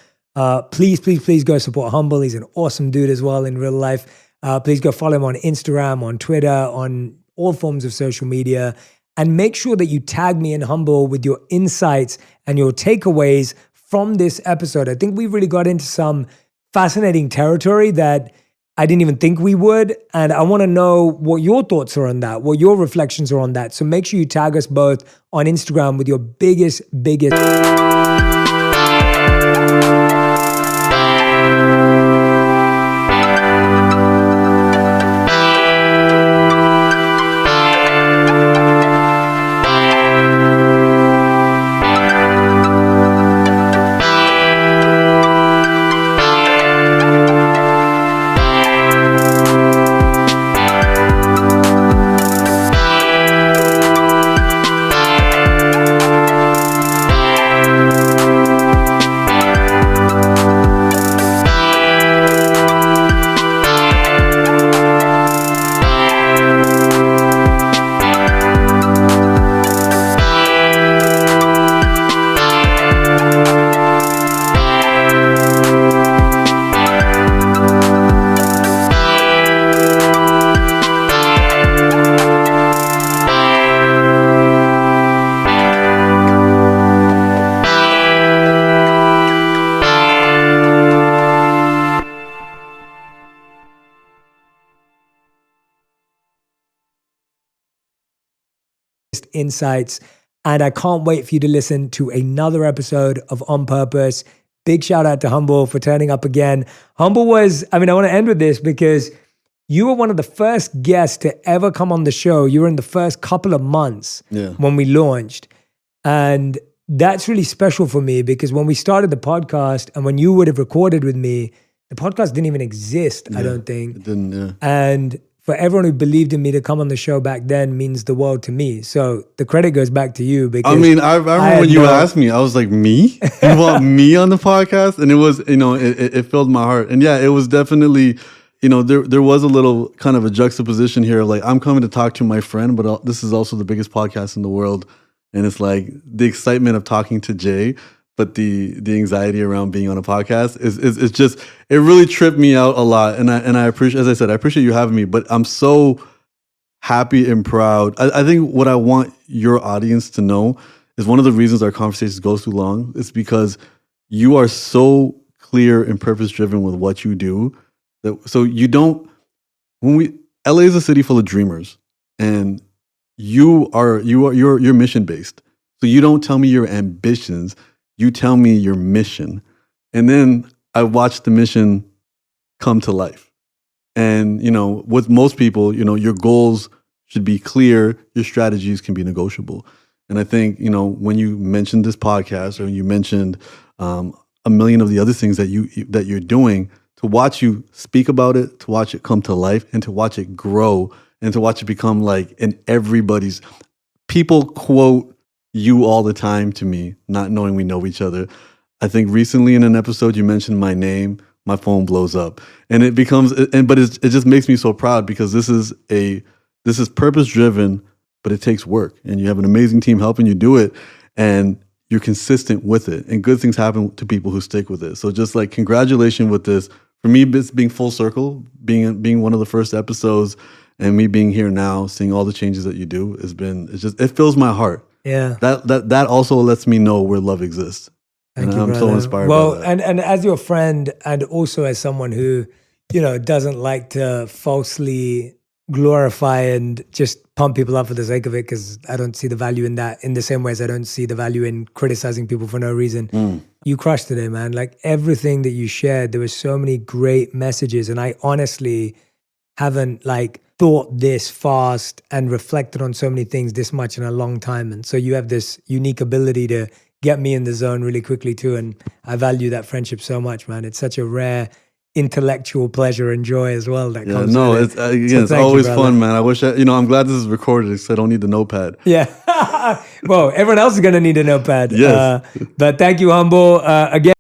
S1: Please go support Humble. He's an awesome dude as well in real life. Please go follow him on Instagram, on Twitter, on all forms of social media. And make sure that you tag me in Humble with your insights and your takeaways from this episode. I think we really got into some fascinating territory that I didn't even think we would. And I want to know what your thoughts are on that, what your reflections are on that. So make sure you tag us both on Instagram with your biggest insights. And I can't wait for you to listen to another episode of On Purpose. Big shout out to Humble for turning up again. Humble was, I want to end with this because you were one of the first guests to ever come on the show. You were in the first couple of months when we launched. And that's really special for me because when we started the podcast and when you would have recorded with me, the podcast didn't even exist, I don't think.
S2: It didn't,
S1: And for everyone who believed in me to come on the show back then means the world to me. So the credit goes back to you because
S2: I remember when you asked me, I was like, me? You want me on the podcast? And it was, it filled my heart. And yeah, it was definitely, there was a little kind of a juxtaposition here. Like, I'm coming to talk to my friend, but this is also the biggest podcast in the world. And it's like the excitement of talking to Jay, but the anxiety around being on a podcast is just, it really tripped me out a lot. And I appreciate, as I said, I appreciate you having me, but I'm so happy and proud. I think what I want your audience to know is one of the reasons our conversations go too long is because you are so clear and purpose driven with what you do. So you don't, LA is a city full of dreamers and you're mission based. So you don't tell me your ambitions. You tell me your mission. And then I watch the mission come to life. And, with most people, your goals should be clear. Your strategies can be negotiable. And I think, when you mentioned this podcast or you mentioned a million of the other things that you're doing, to watch you speak about it, to watch it come to life and to watch it grow and to watch it become like in everybody's, people quote you all the time to me, not knowing we know each other. I think recently in an episode you mentioned my name, my phone blows up, and it becomes, but it just makes me so proud because this is purpose driven, but it takes work, and you have an amazing team helping you do it, and you're consistent with it, and good things happen to people who stick with it. So just like congratulations with this. For me, it's being full circle, being one of the first episodes, and me being here now, seeing all the changes that you do it fills my heart.
S1: Yeah.
S2: That also lets me know where love exists.
S1: Thank you,
S2: I'm
S1: brother.
S2: so inspired
S1: well,
S2: by that.
S1: And as your friend and also as someone who, doesn't like to falsely glorify and just pump people up for the sake of it, because I don't see the value in that in the same way as I don't see the value in criticizing people for no reason. You crushed today, man. Like everything that you shared, there were so many great messages. And I honestly haven't thought this fast and reflected on so many things this much in a long time. And so you have this unique ability to get me in the zone really quickly too. And I value that friendship so much, man. It's such a rare intellectual pleasure and joy as well that comes with it.
S2: It's always fun, man. I wish I'm glad this is recorded so I don't need the notepad.
S1: Yeah. Well, everyone else is going to need a notepad.
S2: Yes.
S1: But thank you, Humble. Again,